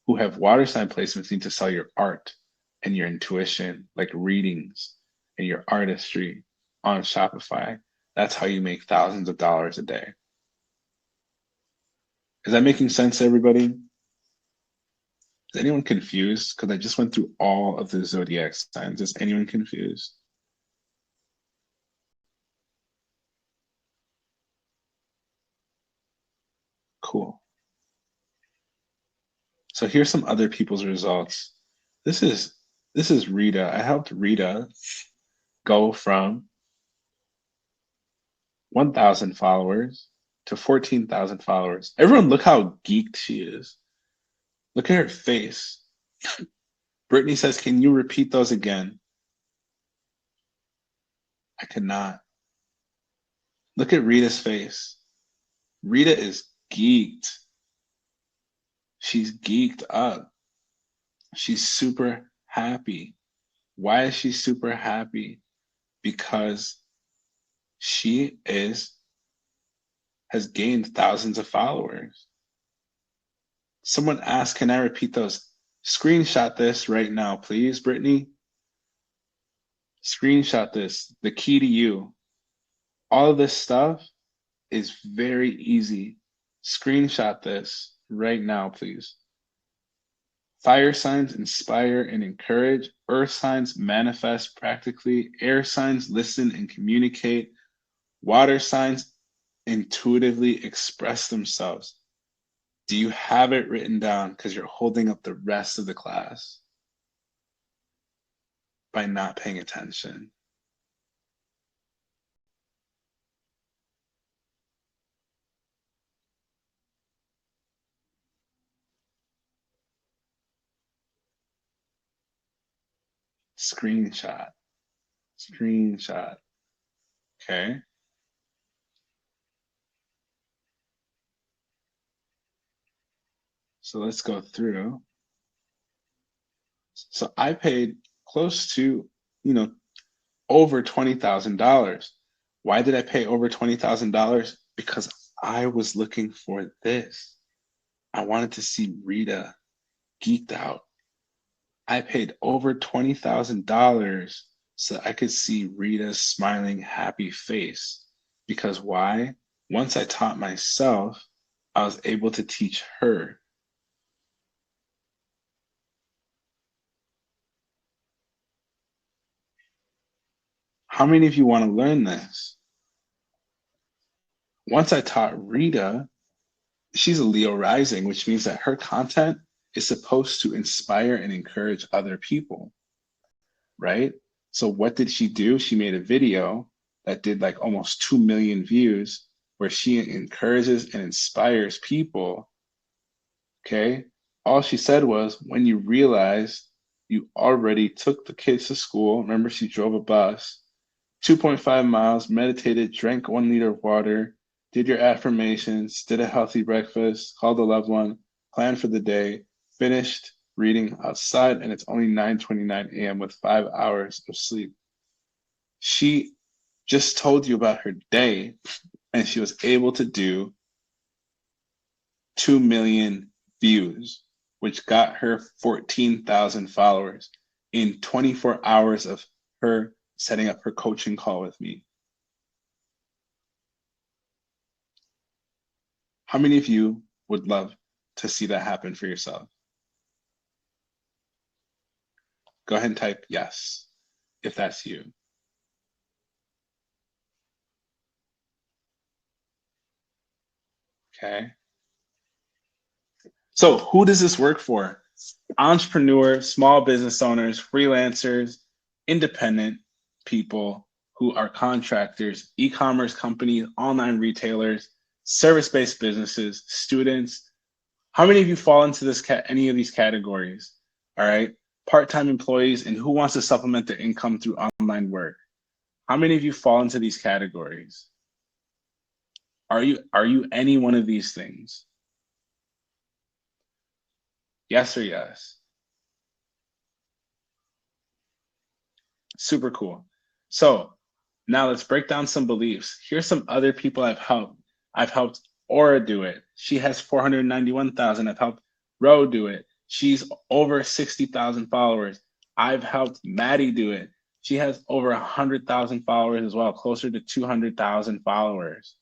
who have water sign placements need to sell your art and your intuition, like readings and your artistry. on Shopify. That's how you make thousands of dollars a day. Is that making sense to everybody? Is anyone confused? Because I just went through all of the zodiac signs. Is anyone confused? Cool. So here's some other people's results. This is Rita. I helped Rita go from 1,000 followers to 14,000 followers. Everyone, look how geeked she is. Look at her face. Brittany says, "Can you repeat those again?" I cannot. Look at Rita's face. Rita is geeked. She's geeked up. She's super happy. Why is she super happy? Because she has gained thousands of followers. Someone asked, "Can I repeat those?" Screenshot this right now, please, Brittany. Screenshot this. The key to you. All of this stuff is very easy. Screenshot this right now, please. Fire signs inspire and encourage. Earth signs manifest practically. Air signs listen and communicate. Water signs intuitively express themselves. Do you have it written down? Because you're holding up the rest of the class by not paying attention. Screenshot. Screenshot. Okay. So let's go through. So I paid close to, over $20,000. Why did I pay over $20,000? Because I was looking for this. I wanted to see Rita geeked out. I paid over $20,000 so I could see Rita's smiling, happy face. Because why? Once I taught myself, I was able to teach her. How many of you want to learn this? Once I taught Rita, she's a Leo rising, which means that her content is supposed to inspire and encourage other people, right? So what did she do? She made a video that did like almost 2 million views where she encourages and inspires people. Okay. All she said was, when you realize you already took the kids to school, remember she drove a bus, 2.5 miles, meditated, drank 1 liter of water, did your affirmations, did a healthy breakfast, called a loved one, planned for the day, finished reading outside, and it's only 9:29 a.m. with 5 hours of sleep. She just told you about her day, and she was able to do 2 million views, which got her 14,000 followers in 24 hours of her setting up her coaching call with me. How many of you would love to see that happen for yourself? Go ahead and type yes, if that's you. Okay. So who does this work for? Entrepreneurs, small business owners, freelancers, independent people who are contractors, e-commerce companies, online retailers, service-based businesses, students. How many of you fall into any of these categories? All right. Part-time employees and who wants to supplement their income through online work? How many of you fall into these categories? Are you any one of these things? Yes or yes? Super cool. So now let's break down some beliefs. Here's some other people I've helped. I've helped Aura do it. She has 491,000. I've helped Ro do it. She's over 60,000 followers. I've helped Maddie do it. She has over 100,000 followers as well, closer to 200,000 followers.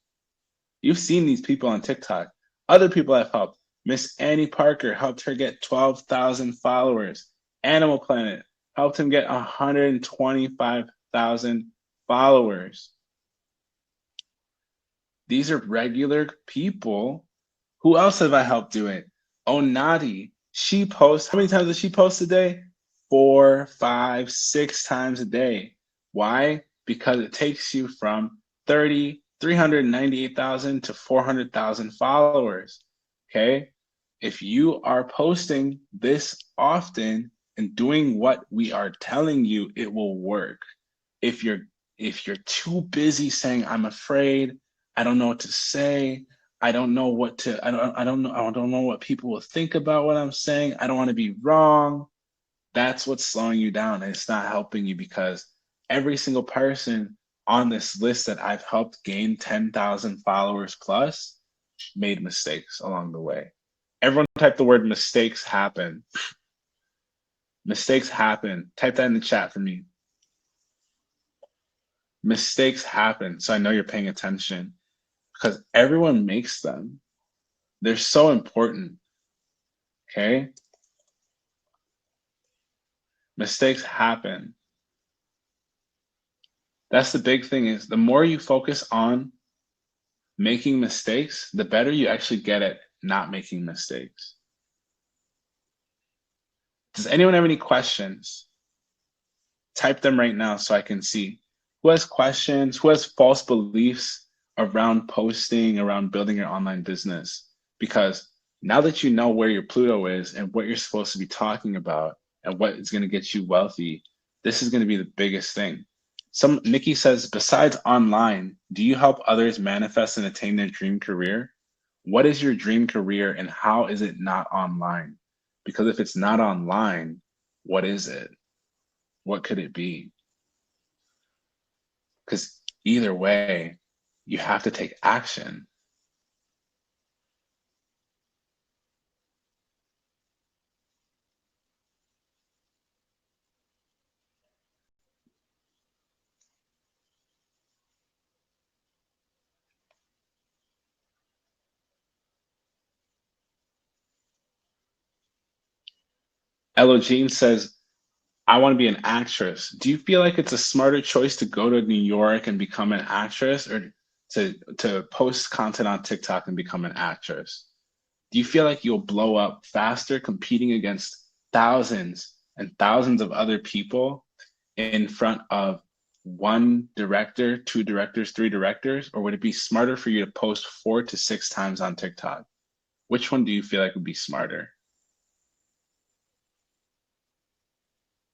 You've seen these people on TikTok. Other people I've helped. Miss Annie Parker helped her get 12,000 followers. Animal Planet helped him get 125,000 followers. These are regular people. Who else have I helped do it? Oh, Nadi. She posts, how many times does she post a day? 4, 5, 6 times a day. Why? Because it takes you from 398,000 to 400,000 followers. Okay? If you are posting this often and doing what we are telling you, it will work. If you're too busy saying, I'm afraid, I don't know what to say, I don't know what to, I don't know what people will think about what I'm saying, I don't want to be wrong, that's what's slowing you down. And it's not helping you because every single person on this list that I've helped gain 10,000 followers plus made mistakes along the way. Everyone type the word mistakes happen. Mistakes happen. Type that in the chat for me. Mistakes happen. So I know you're paying attention because everyone makes them. They're so important. Okay? Mistakes happen. That's the big thing is the more you focus on making mistakes, the better you actually get at not making mistakes. Does anyone have any questions? Type them right now so I can see. Who has questions? Who has false beliefs around posting, around building your online business? Because now that you know where your Pluto is and what you're supposed to be talking about and what is going to get you wealthy, this is going to be the biggest thing. Nikki says, besides online, do you help others manifest and attain their dream career? What is your dream career and how is it not online? Because if it's not online, what is it? What could it be? Because either way, you have to take action. Elojean says, I want to be an actress. Do you feel like it's a smarter choice to go to New York and become an actress or to post content on TikTok and become an actress? Do you feel like you'll blow up faster competing against thousands and thousands of other people in front of one director, two directors, three directors? Or would it be smarter for you to post 4 to 6 times on TikTok? Which one do you feel like would be smarter?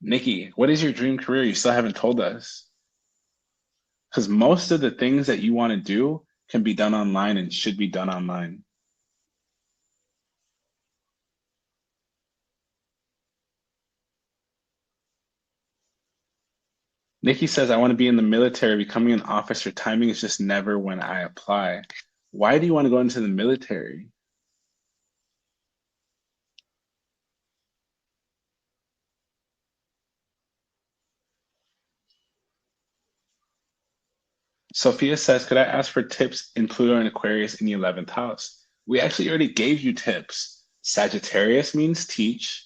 Nikki, what is your dream career? You still haven't told us. Because most of the things that you want to do can be done online and should be done online. Nikki says, I want to be in the military, becoming an officer. Timing is just never when I apply. Why do you want to go into the military? Sophia says, could I ask for tips in Pluto and Aquarius in the 11th house? We actually already gave you tips. Sagittarius means teach.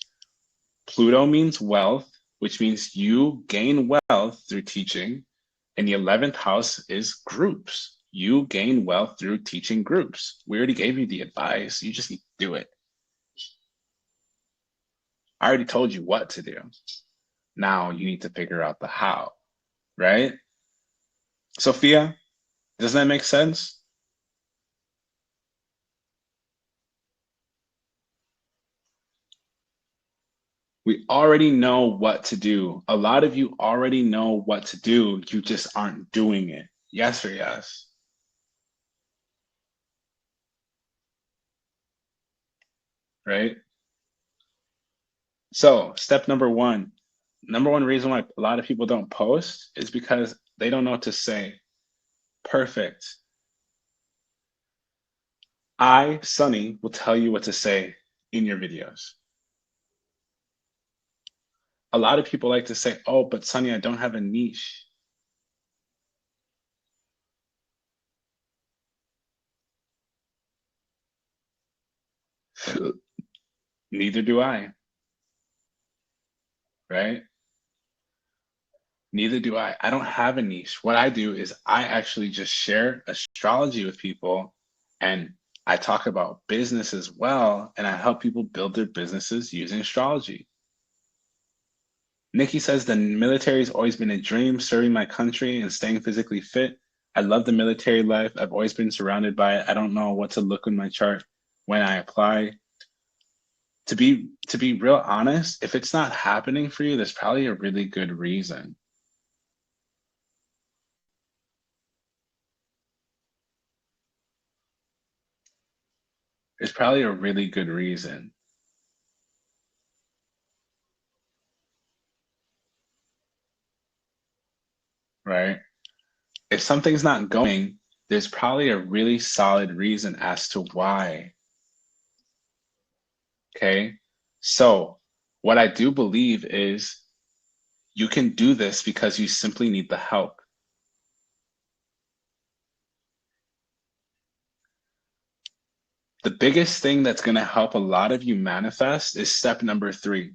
Pluto means wealth, which means you gain wealth through teaching. And the 11th house is groups. You gain wealth through teaching groups. We already gave you the advice. You just need to do it. I already told you what to do. Now you need to figure out the how, right? Sophia, does that make sense? We already know what to do. A lot of you already know what to do. You just aren't doing it. Yes or yes? Right? So, step number one reason why a lot of people don't post is because they don't know what to say. Perfect. I, Sunny, will tell you what to say in your videos. A lot of people like to say, oh, but Sonny, I don't have a niche. Neither do I, right? Neither do I. I don't have a niche. What I do is I actually just share astrology with people, and I talk about business as well, and I help people build their businesses using astrology. Nikki says the military's always been a dream, serving my country and staying physically fit. I love the military life. I've always been surrounded by it. I don't know what to look in my chart when I apply. To be real honest, if it's not happening for you, there's probably a really good reason. There's probably a really good reason, right? If something's not going, there's probably a really solid reason as to why. Okay. So, what I do believe is you can do this because you simply need the help. The biggest thing that's going to help a lot of you manifest is step number 3.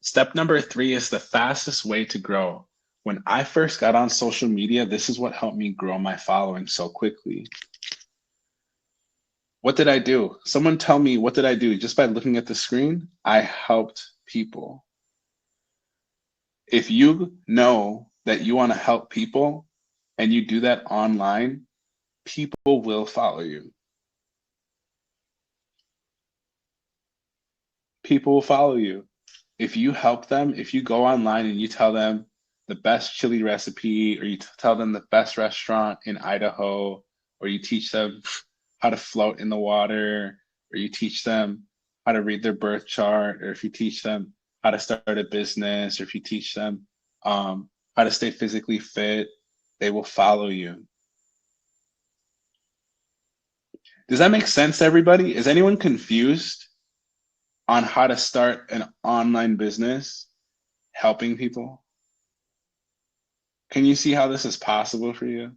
Step number 3 is the fastest way to grow. When I first got on social media, this is what helped me grow my following so quickly. What did I do? Someone tell me, what did I do? Just by looking at the screen, I helped people. If you know that you want to help people and you do that online, people will follow you. People will follow you. If you help them, if you go online and you tell them the best chili recipe, or you tell them the best restaurant in Idaho, or you teach them how to float in the water, or you teach them how to read their birth chart, or if you teach them how to start a business, or if you teach them how to stay physically fit, they will follow you. Does that make sense to everybody? Is anyone confused on how to start an online business helping people? Can you see how this is possible for you?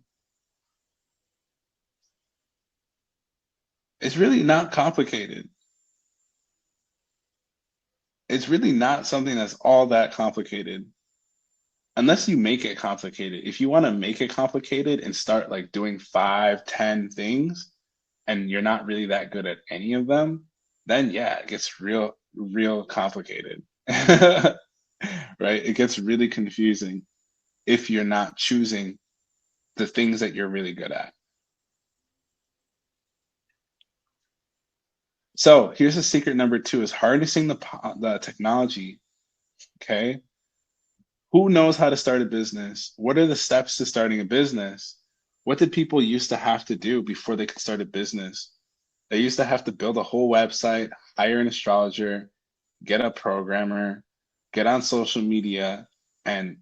It's really not complicated. It's really not something that's all that complicated. Unless you make it complicated. If you want to make it complicated and start like doing 5, 10 things, and you're not really that good at any of them, then yeah, it gets real complicated. Right? It gets really confusing if you're not choosing the things that you're really good at. So here's a secret number 2 is harnessing the technology. Okay. Who knows how to start a business? What are the steps to starting a business? What did people used to have to do before they could start a business? They used to have to build a whole website, hire an astrologer, get a programmer, get on social media, and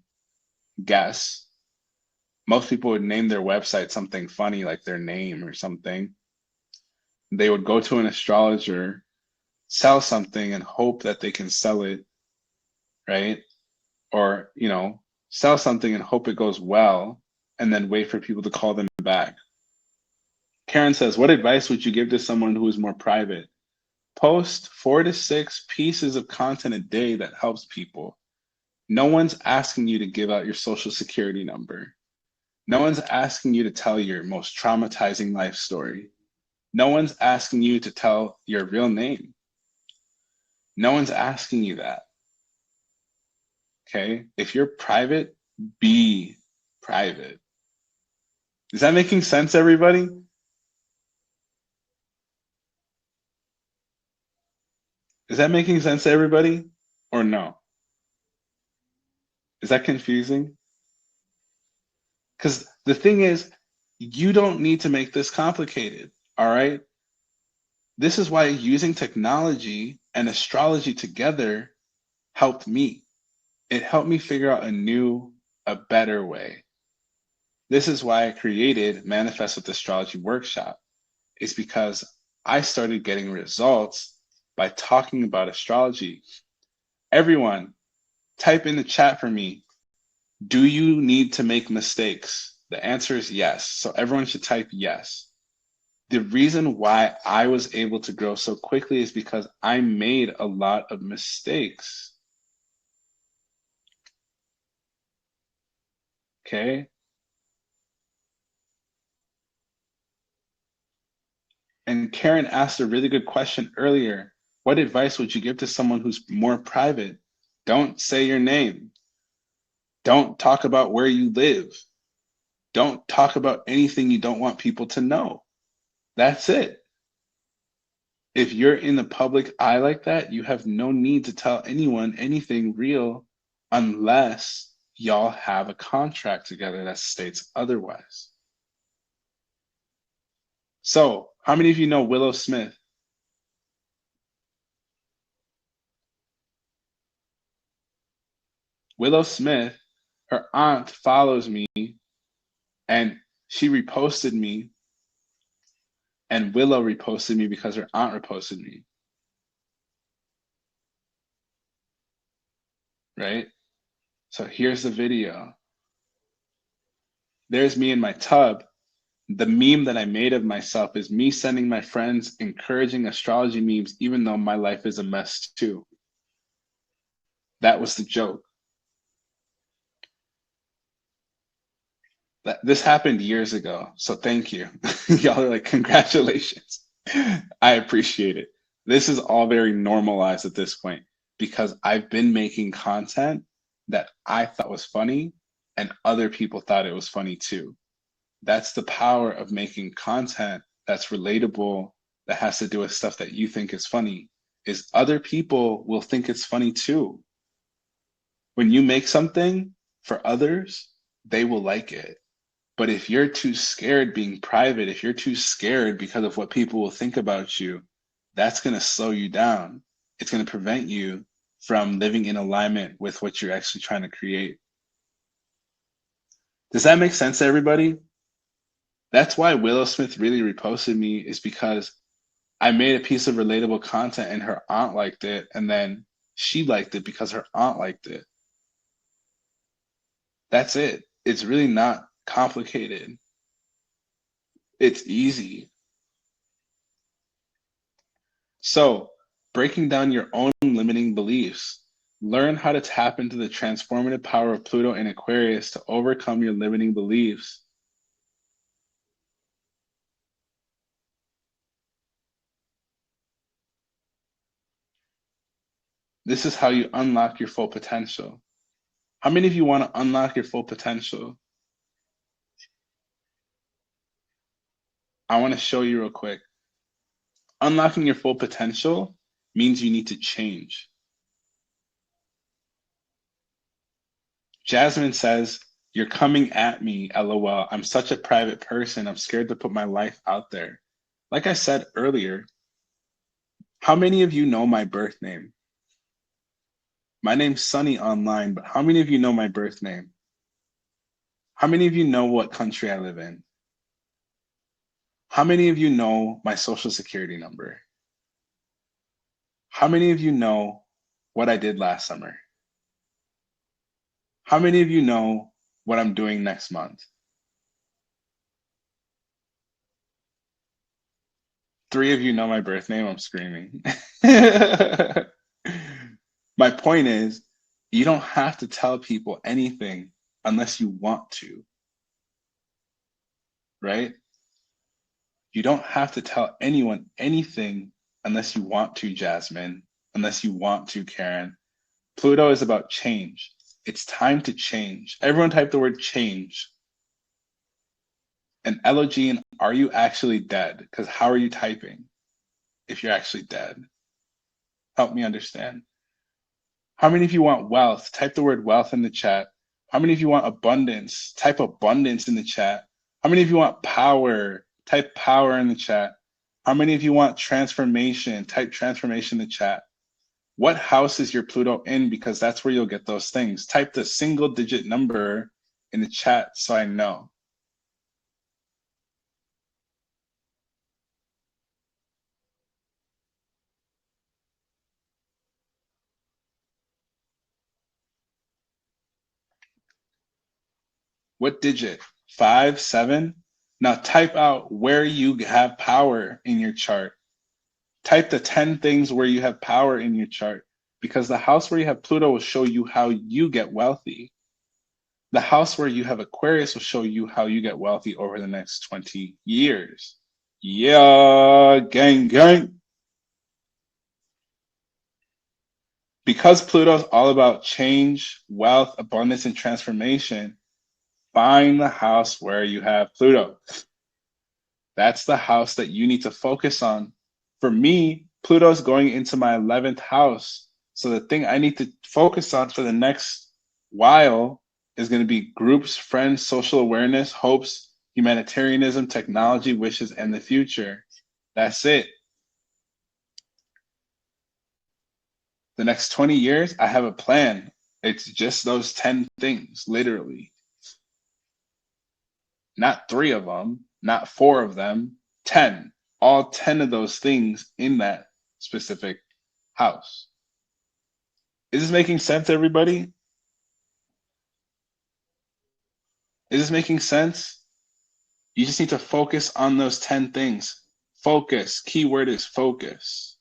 guess. Most people would name their website something funny like their name or something. They would go to an astrologer, sell something, and hope that they can sell it, right? Or, sell something and hope it goes well, and then wait for people to call them back. Karen says, what advice would you give to someone who is more private? Post 4 to 6 pieces of content a day that helps people. No one's asking you to give out your social security number. No one's asking you to tell your most traumatizing life story. No one's asking you to tell your real name. No one's asking you that. Okay? If you're private, be private. Is that making sense, everybody? Is that making sense to everybody or no? Is that confusing? Because the thing is, you don't need to make this complicated. All right. This is why using technology and astrology together helped me. It helped me figure out a better way. This is why I created Manifest with Astrology Workshop. It's because I started getting results by talking about astrology. Everyone, Type in the chat for me. Do you need to make mistakes? The answer is yes. So everyone should type yes. The reason why I was able to grow so quickly is because I made a lot of mistakes. Okay? And Karen asked a really good question earlier. What advice would you give to someone who's more private? Don't say your name. Don't talk about where you live. Don't talk about anything you don't want people to know. That's it. If you're in the public eye like that, you have no need to tell anyone anything real unless y'all have a contract together that states otherwise. So, how many of you know Willow Smith? Willow Smith, her aunt follows me and she reposted me, and Willow reposted me because her aunt reposted me. Right? So here's the video. There's me in my tub. The meme that I made of myself is me sending my friends encouraging astrology memes, even though my life is a mess too. That was the joke. This happened years ago. So thank you. Y'all are like, congratulations. I appreciate it. This is all very normalized at this point because I've been making content that I thought was funny and other people thought it was funny too. That's the power of making content that's relatable, that has to do with stuff that you think is funny, is other people will think it's funny too. When you make something for others, they will like it. But if you're too scared being private, if you're too scared because of what people will think about you, that's going to slow you down. It's going to prevent you from living in alignment with what you're actually trying to create. Does that make sense to everybody? That's why Willow Smith really reposted me, is because I made a piece of relatable content and her aunt liked it, and then she liked it because her aunt liked it. That's it. It's really not complicated. It's easy. So, breaking down your own limiting beliefs, learn how to tap into the transformative power of Pluto and Aquarius to overcome your limiting beliefs. This is how you unlock your full potential. How many of you want to unlock your full potential? I want to show you real quick. Unlocking your full potential means you need to change. Jasmine says, "You're coming at me, LOL. I'm such a private person. I'm scared to put my life out there." Like I said earlier, how many of you know my birth name? My name's Sunny online, but how many of you know my birth name? How many of you know what country I live in? How many of you know my social security number? How many of you know what I did last summer? How many of you know what I'm doing next month? 3 of you know my birth name. I'm screaming. My point is, you don't have to tell people anything unless you want to, right? You don't have to tell anyone anything unless you want to, Jasmine, unless you want to, Karen. Pluto is about change. It's time to change. Everyone type the word change. And Elogene, are you actually dead? Because how are you typing if you're actually dead? Help me understand. How many of you want wealth? Type the word wealth in the chat. How many of you want abundance? Type abundance in the chat. How many of you want power? Type power in the chat. How many of you want transformation? Type transformation in the chat. What house is your Pluto in? Because that's where you'll get those things. Type the single digit number in the chat so I know. What digit? 5, 7? Now type out where you have power in your chart. Type the 10 things where you have power in your chart, because the house where you have Pluto will show you how you get wealthy. The house where you have Aquarius will show you how you get wealthy over the next 20 years. Yeah, gang, gang. Because Pluto is all about change, wealth, abundance, and transformation, find the house where you have Pluto. That's the house that you need to focus on. For me, Pluto's going into my 11th house. So the thing I need to focus on for the next while is going to be groups, friends, social awareness, hopes, humanitarianism, technology, wishes, and the future. That's it. The next 20 years, I have a plan. It's just those 10 things, literally. Not 3 of them, not 4 of them, 10. All 10 of those things in that specific house. Is this making sense, everybody? Is this making sense? You just need to focus on those 10 things. Focus. Keyword is focus.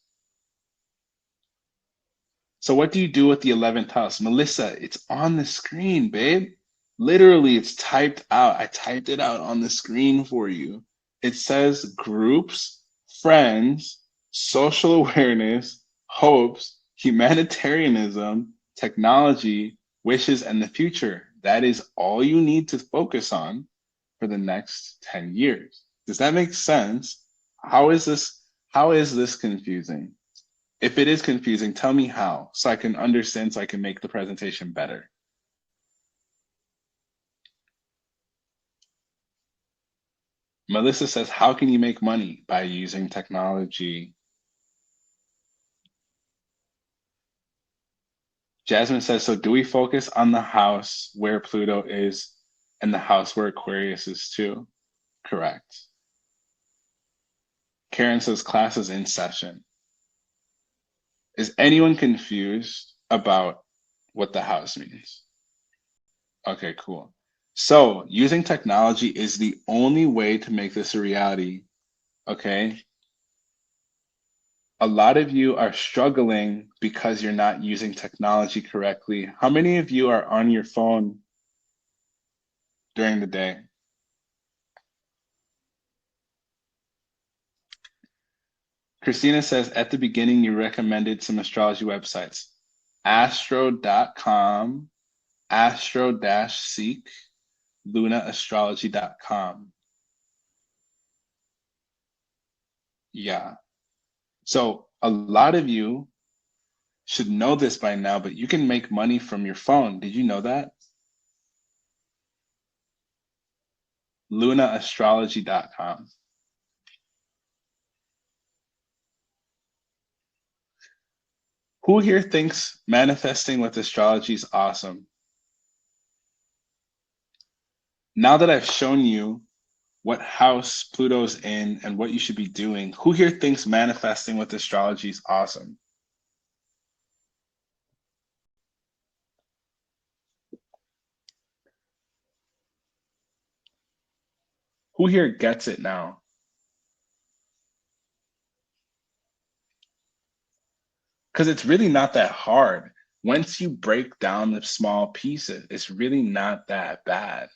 So what do you do with the 11th house? Melissa, it's on the screen, babe. Literally, it's typed out. I typed it out on the screen for you. It says groups, friends, social awareness, hopes, humanitarianism, technology, wishes, and the future. That is all you need to focus on for the next 10 years. Does that make sense? How is this confusing? If it is confusing, tell me how, so I can understand, so I can make the presentation better. Melissa says, how can you make money? By using technology. Jasmine says, so do we focus on the house where Pluto is and the house where Aquarius is too? Correct. Karen says, class is in session. Is anyone confused about what the house means? Okay, cool. So using technology is the only way to make this a reality. Okay. A lot of you are struggling because you're not using technology correctly. How many of you are on your phone during the day? Christina says, at the beginning, you recommended some astrology websites. Astro.com, Astro-Seek, lunaastrology.com. Yeah. So a lot of you should know this by now, but you can make money from your phone. Did you know that? lunaastrology.com. Who here thinks manifesting with astrology is awesome? Now that I've shown you what house Pluto's in and what you should be doing, who here thinks manifesting with astrology is awesome? Who here gets it now? Because it's really not that hard. Once you break down the small pieces, it's really not that bad.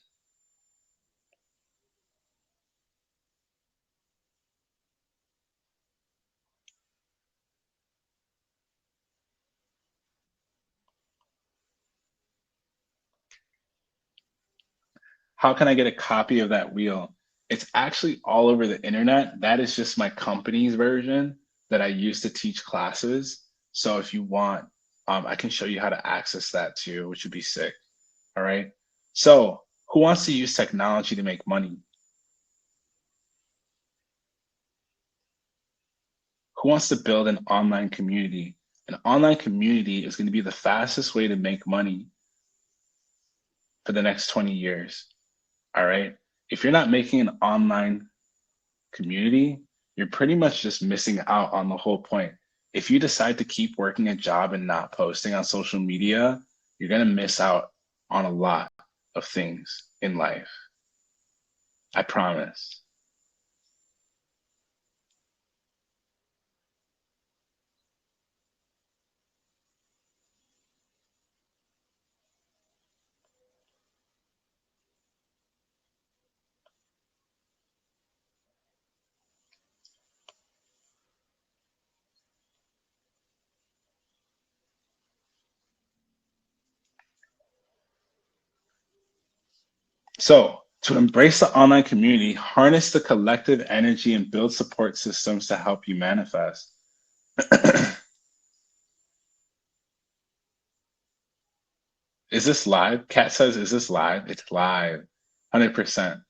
How can I get a copy of that wheel? It's actually all over the internet. That is just my company's version that I use to teach classes. So if you want, I can show you how to access that too, which would be sick. All right. So who wants to use technology to make money? Who wants to build an online community? An online community is going to be the fastest way to make money for the next 20 years. All right. If you're not making an online community, you're pretty much just missing out on the whole point. If you decide to keep working a job and not posting on social media, you're going to miss out on a lot of things. in life. I promise. So, to embrace the online community, harness the collective energy and build support systems to help you manifest. Is this live? Kat says, is this live? It's live. 100%.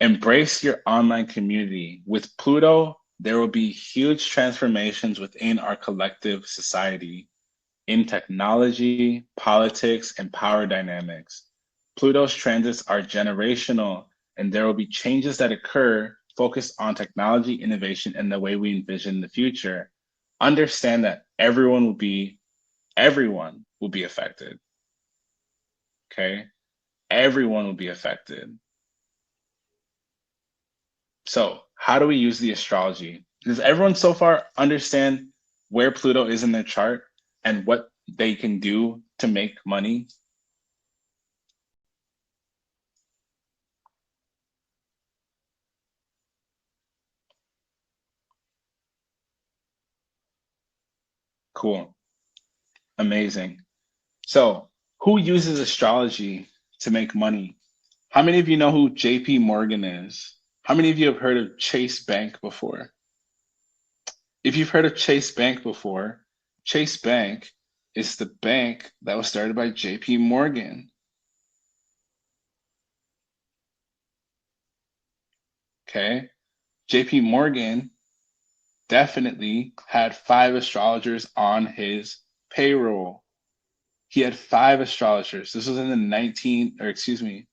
Embrace your online community. With Pluto, there will be huge transformations within our collective society in technology, politics, and power dynamics. Pluto's transits are generational, and there will be changes that occur focused on technology, innovation, and the way we envision the future. Understand that everyone will be affected. Okay? Everyone will be affected. So, how do we use the astrology? Does everyone so far understand where Pluto is in their chart and what they can do to make money? Cool. Amazing. So, who uses astrology to make money? How many of you know who JP Morgan is? How many of you have heard of Chase Bank before? If you've heard of Chase Bank before, Chase Bank is the bank that was started by JP Morgan. Okay. JP Morgan definitely had 5 astrologers on his payroll. He had 5 astrologers. This was in the 19, or excuse me,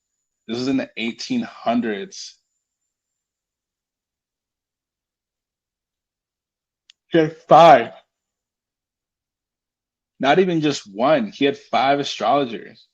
this was in the 1800s. He had 5, not even just one. He had 5 astrologers.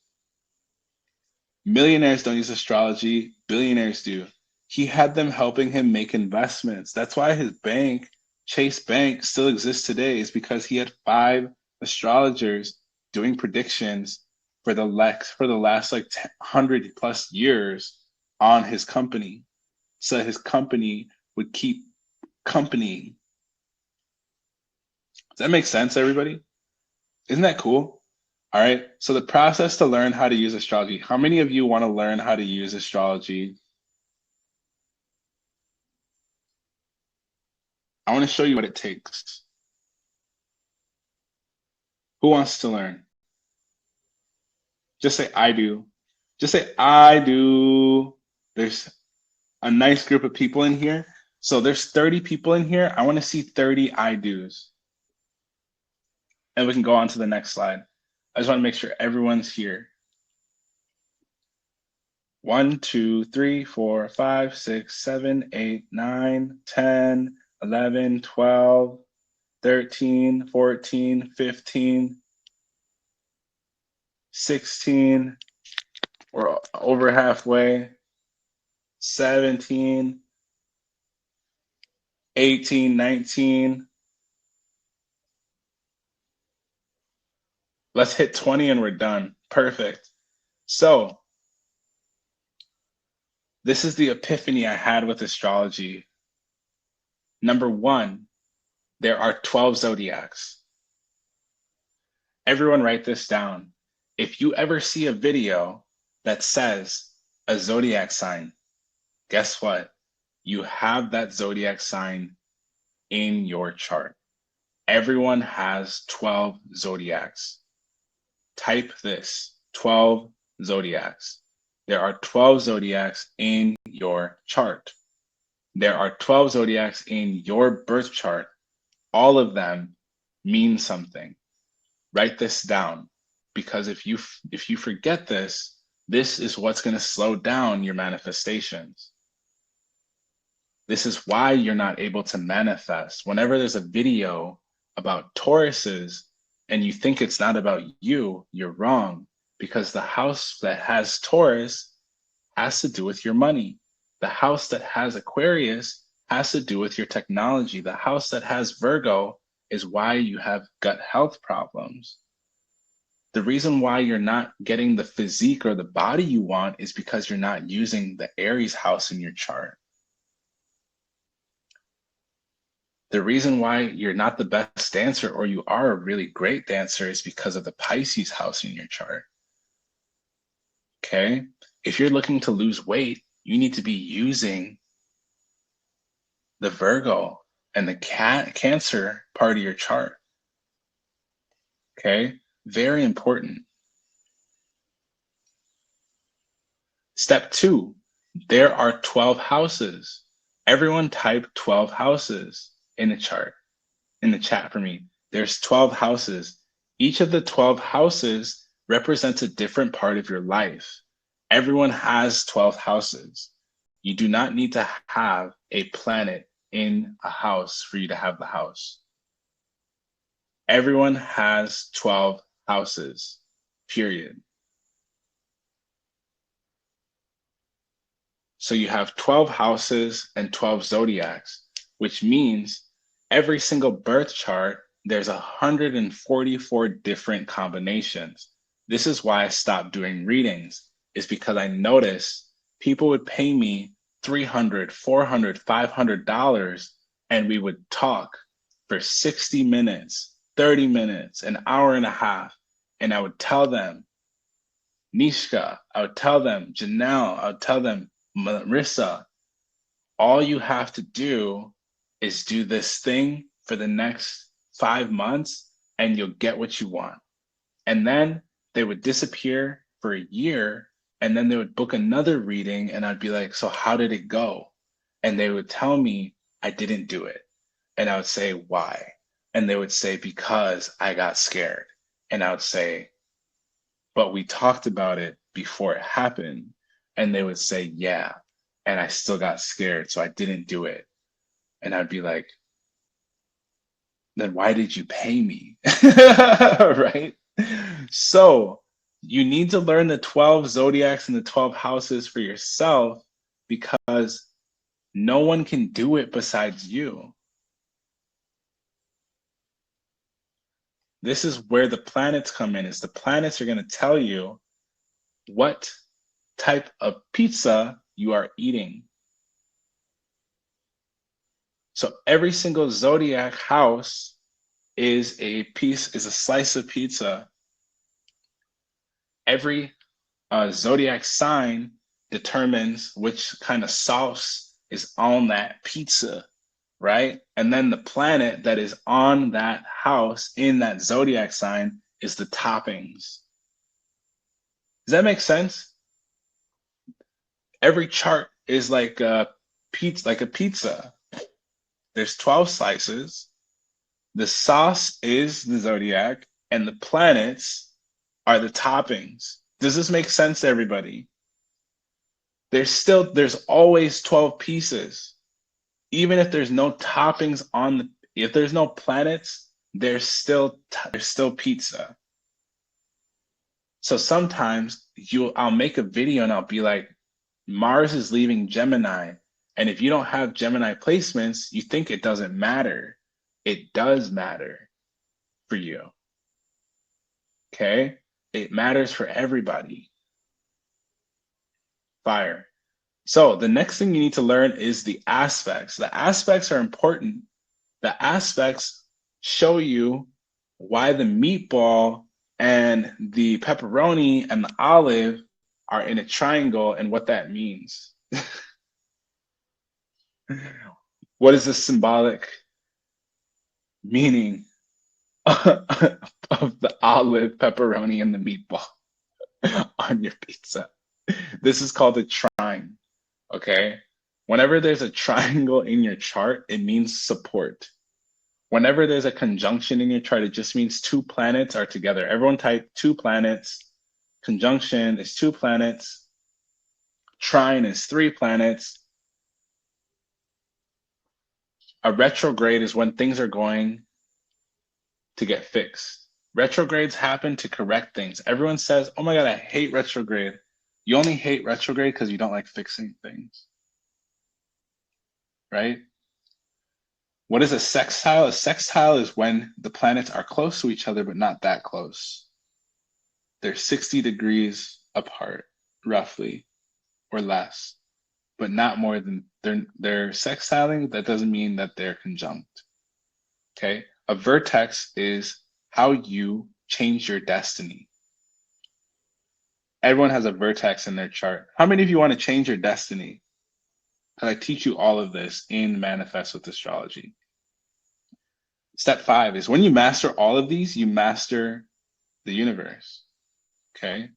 Millionaires don't use astrology, billionaires do. He had them helping him make investments. That's why his bank, Chase Bank, still exists today, is because he had 5 astrologers doing predictions for the last like 100 plus years on his company, so his company would keep company. Does that make sense, everybody? Isn't that cool? All right. So the process to learn how to use astrology. How many of you want to learn how to use astrology? I want to show you what it takes. Who wants to learn? Just say I do. Just say I do. There's a nice group of people in here. So there's 30 people in here. I want to see 30 I do's. And we can go on to the next slide. I just want to make sure everyone's here. 1, 2, 3, 4, 5, 6, 7, 8, 9, 10, 11, 12, 13, 14, 15, 16. We're over halfway. 17, 18, 19. Let's hit 20 and we're done. Perfect. So, this is the epiphany I had with astrology. Number 1, there are 12 zodiacs. Everyone write this down. If you ever see a video that says a zodiac sign, guess what? You have that zodiac sign in your chart. Everyone has 12 zodiacs. Type this, 12 zodiacs. There are 12 zodiacs in your chart. There are 12 zodiacs in your birth chart. All of them mean something. Write this down, because if you forget this, this is what's going to slow down your manifestations. This is why you're not able to manifest. Whenever there's a video about Tauruses and you think it's not about you, you're wrong, because the house that has Taurus has to do with your money. The house that has Aquarius has to do with your technology. The house that has Virgo is why you have gut health problems. The reason why you're not getting the physique or the body you want is because you're not using the Aries house in your chart. The reason why you're not the best dancer or you are a really great dancer is because of the Pisces house in your chart. Okay? If you're looking to lose weight, you need to be using the Virgo and the Cancer part of your chart. Okay? Very important. Step 2, there are 12 houses. Everyone type 12 houses in the chart, in the chat for me. There's 12 houses. Each of the 12 houses represents a different part of your life. Everyone has 12 houses. You do not need to have a planet in a house for you to have the house. Everyone has 12 houses, period. So you have 12 houses and 12 zodiacs, which means every single birth chart, there's 144 different combinations. This is why I stopped doing readings, is because I noticed people would pay me $300, $400, $500, and we would talk for 60 minutes, 30 minutes, an hour and a half. And I would tell them, Nishka, I would tell them, Janelle, I would tell them, Marissa, all you have to do is do this thing for the next 5 months and you'll get what you want. And then they would disappear for a year and then they would book another reading and I'd be like, so how did it go? And they would tell me I didn't do it. And I would say, why? And they would say, because I got scared. And I would say, but we talked about it before it happened. And they would say, yeah. And I still got scared, so I didn't do it. And I'd be like, then why did you pay me? Right? So you need to learn the 12 zodiacs and the 12 houses for yourself because no one can do it besides you. This is where the planets come in, is the planets are going to tell you what type of pizza you are eating. So every single zodiac house is a slice of pizza. Every zodiac sign determines which kind of sauce is on that pizza, right? And then the planet that is on that house in that zodiac sign is the toppings. Does that make sense? Every chart is like a pizza. There's 12 slices. The sauce is the zodiac, and the planets are the toppings. Does this make sense to everybody? There's always 12 pieces. Even if there's no toppings if there's no planets, there's still pizza. So sometimes I'll make a video and I'll be like, Mars is leaving Gemini. And if you don't have Gemini placements, you think it doesn't matter. It does matter for you. Okay? It matters for everybody. Fire. So the next thing you need to learn is the aspects. The aspects are important. The aspects show you why the meatball and the pepperoni and the olive are in a triangle and what that means. What is the symbolic meaning of the olive, pepperoni, and the meatball on your pizza? This is called a trine, okay? Whenever there's a triangle in your chart, it means support. Whenever there's a conjunction in your chart, it just means two planets are together. Everyone type 2 planets. Conjunction is 2 planets. Trine is 3 planets. A retrograde is when things are going to get fixed. Retrogrades happen to correct things. Everyone says, oh my God, I hate retrograde. You only hate retrograde because you don't like fixing things, right? What is a sextile? A sextile is when the planets are close to each other, but not that close. They're 60 degrees apart, roughly, or less, but not more than they're sextiling. That doesn't mean that they're conjunct. Okay. A vertex is how you change your destiny. Everyone has a vertex in their chart. How many of you want to change your destiny? I teach you all of this in Manifest with Astrology. Step 5 is when you master all of these, you master the universe. Okay.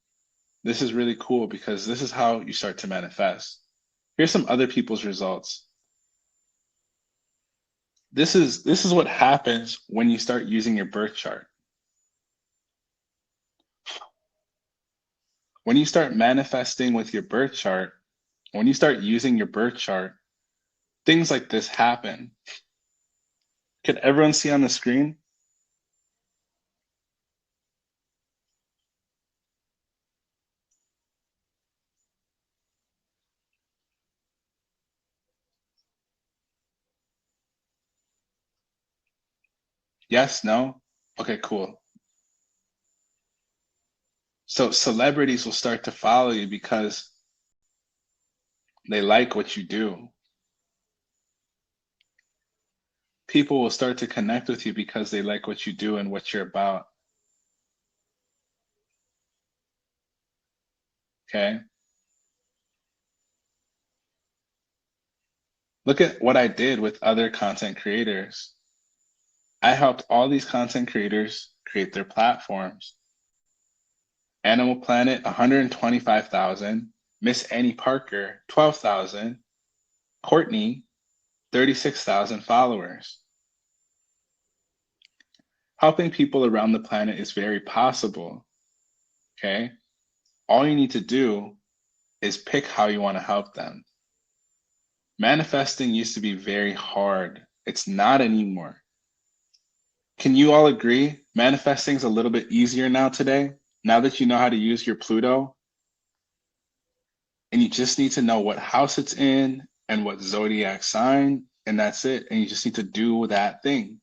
This is really cool because this is how you start to manifest. Here's some other people's results. This is what happens when you start using your birth chart. When you start manifesting with your birth chart, when you start using your birth chart, things like this happen. Can everyone see on the screen? Yes, no? Okay, cool. So celebrities will start to follow you because they like what you do. People will start to connect with you because they like what you do and what you're about. Okay? Look at what I did with other content creators. I helped all these content creators create their platforms. Animal Planet, 125,000. Miss Annie Parker, 12,000. Courtney, 36,000 followers. Helping people around the planet is very possible. Okay? All you need to do is pick how you want to help them. Manifesting used to be very hard. It's not anymore. Can you all agree? Manifesting is a little bit easier now today. Now that you know how to use your Pluto, and you just need to know what house it's in and what zodiac sign, and that's it. And you just need to do that thing.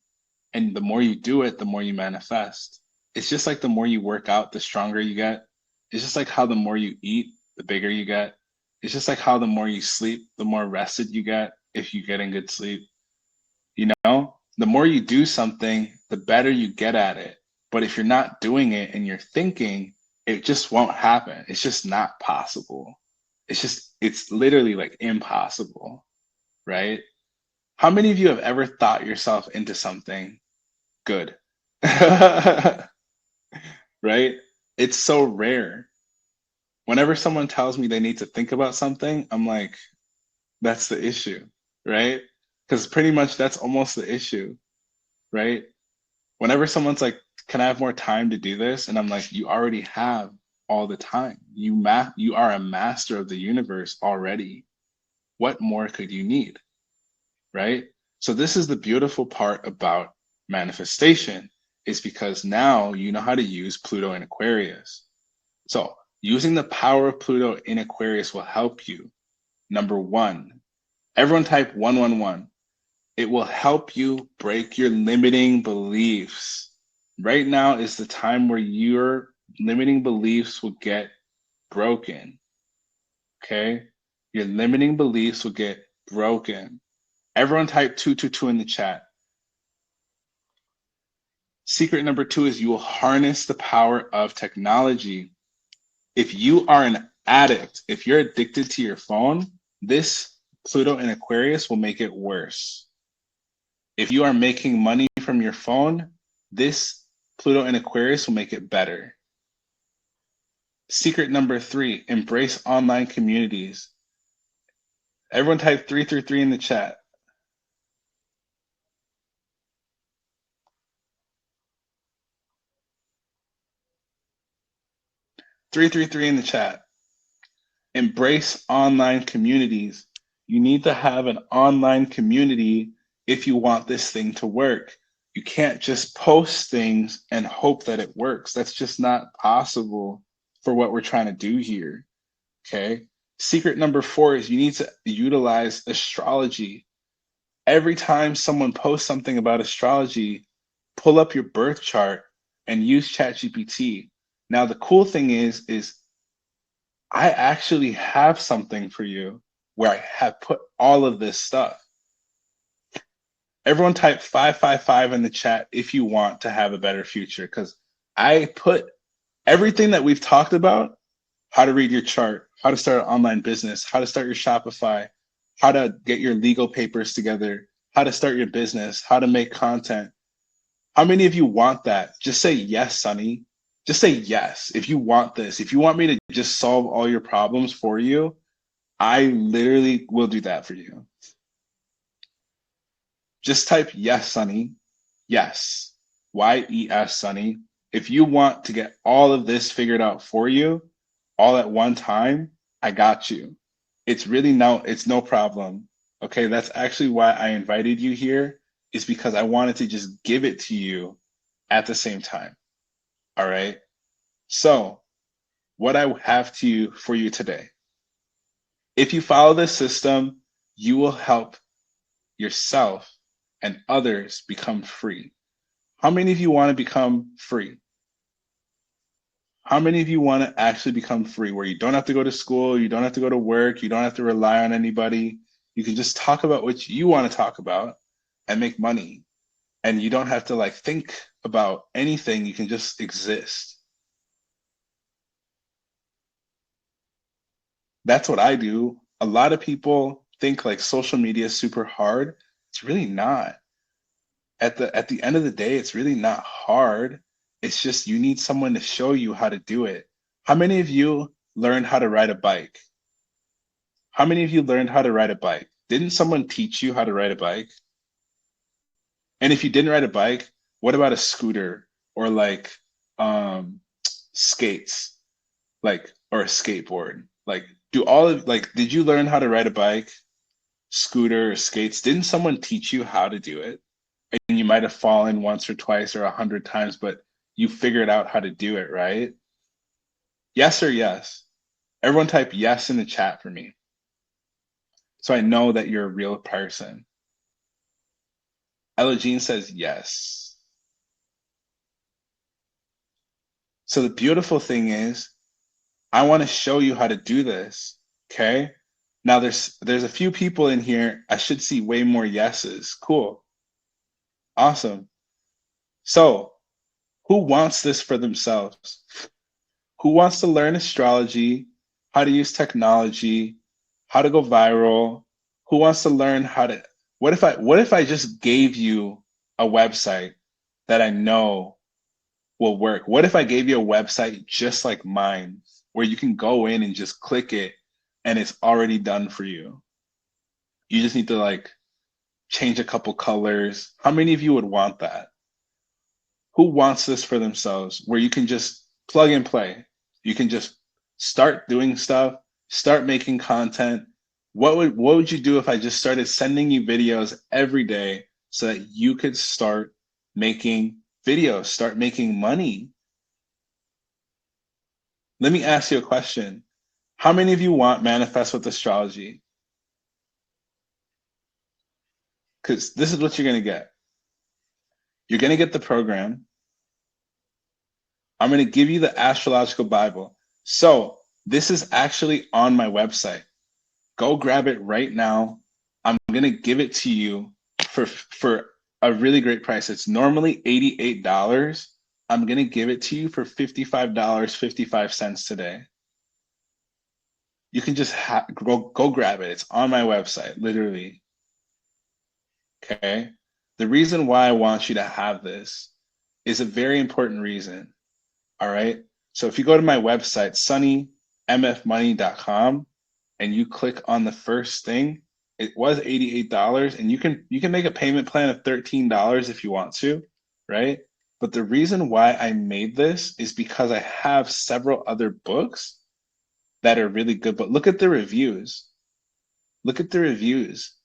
And the more you do it, the more you manifest. It's just like the more you work out, the stronger you get. It's just like how the more you eat, the bigger you get. It's just like how the more you sleep, the more rested you get if you get in good sleep. You know, the more you do something, the better you get at it. But if you're not doing it and you're thinking, it just won't happen. It's just not possible. It's literally like impossible, right? How many of you have ever thought yourself into something good? Right? It's so rare. Whenever someone tells me they need to think about something, I'm like, that's the issue, right? Because pretty much that's almost the issue, right? Whenever someone's like, can I have more time to do this? And I'm like, you already have all the time. You are a master of the universe already. What more could you need? Right? So this is the beautiful part about manifestation is because now you know how to use Pluto in Aquarius. So using the power of Pluto in Aquarius will help you. Number one, everyone type 111. It will help you break your limiting beliefs. Right now is the time where your limiting beliefs will get broken. Okay? Your limiting beliefs will get broken. Everyone type 222 in the chat. Secret number 2 is you will harness the power of technology. If you are an addict, if you're addicted to your phone, this Pluto in Aquarius will make it worse. If you are making money from your phone, this Pluto in Aquarius will make it better. Secret number 3, embrace online communities. Everyone type 333 in the chat. 333 in the chat. Embrace online communities. You need to have an online community if you want this thing to work. You can't just post things and hope that it works. That's just not possible for what we're trying to do here. Okay. Secret number 4 is you need to utilize astrology. Every time someone posts something about astrology, pull up your birth chart and use ChatGPT. Now, the cool thing is I actually have something for you where I have put all of this stuff. Everyone type 555 in the chat if you want to have a better future, because I put everything that we've talked about: how to read your chart, how to start an online business, how to start your Shopify, how to get your legal papers together, how to start your business, how to make content. How many of you want that? Just say yes, Sonny. Just say yes if you want this. If you want me to just solve all your problems for you, I literally will do that for you. Just type yes, Sonny. Yes. YES, Sonny. If you want to get all of this figured out for you all at one time, I got you. It's no problem. Okay, that's actually why I invited you here, is because I wanted to just give it to you at the same time. All right. So, what I have to you for you today, if you follow this system, you will help yourself and others become free. How many of you want to become free? How many of you want to actually become free, where you don't have to go to school, you don't have to go to work, you don't have to rely on anybody? You can just talk about what you want to talk about and make money. And you don't have to like think about anything, you can just exist. That's what I do. A lot of people think like social media is super hard. It's really not. At the end of the day, it's really not hard. It's just you need someone to show you how to do it. How many of you learned how to ride a bike? How many of you learned how to ride a bike? Didn't someone teach you how to ride a bike? And if you didn't ride a bike, what about a scooter or like um skates, like, or a skateboard? Like, do all of like did you learn how to ride a bike, scooter, or skates? Didn't someone teach you how to do it? And you might have fallen once or twice or 100 times, but you figured out how to do it, right? Yes or yes? Everyone type yes in the chat for me, so I know that you're a real person. Ella Jean says yes. So the beautiful thing is, I want to show you how to do this. Okay. Now there's a few people in here. I should see way more yeses. Cool. Awesome. So who wants this for themselves? Who wants to learn astrology, how to use technology, how to go viral? Who wants to learn how to what if I just gave you a website that I know will work? What if I gave you a website just like mine, where you can go in and just click it and it's already done for you? You just need to like change a couple colors. How many of you would want that? Who wants this for themselves, where you can just plug and play? You can just start doing stuff, start making content. What would you do if I just started sending you videos every day so that you could start making videos, start making money? Let me ask you a question. How many of you want Manifest with Astrology? Because this is what you're going to get. You're going to get the program. I'm going to give you the astrological Bible. So this is actually on my website. Go grab it right now. I'm going to give it to you for a really great price. It's normally $88. I'm going to give it to you for $55.55 today. You can just go grab it. It's on my website, literally. Okay. The reason why I want you to have this is a very important reason. All right. So if you go to my website, sunnymfmoney.com, and you click on the first thing, it was $88, and you can make a payment plan of $13 if you want to, right? But the reason why I made this is because I have several other books that are really good. But look at the reviews. Look at the reviews.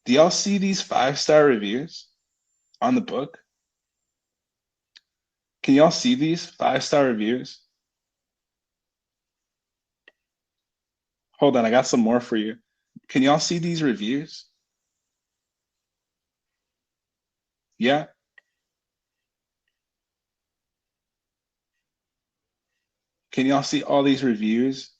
Do y'all see these 5-star reviews on the book? Can y'all see these 5-star reviews? Hold on, I got some more for you. Can y'all see these reviews? Yeah. Can y'all see all these reviews?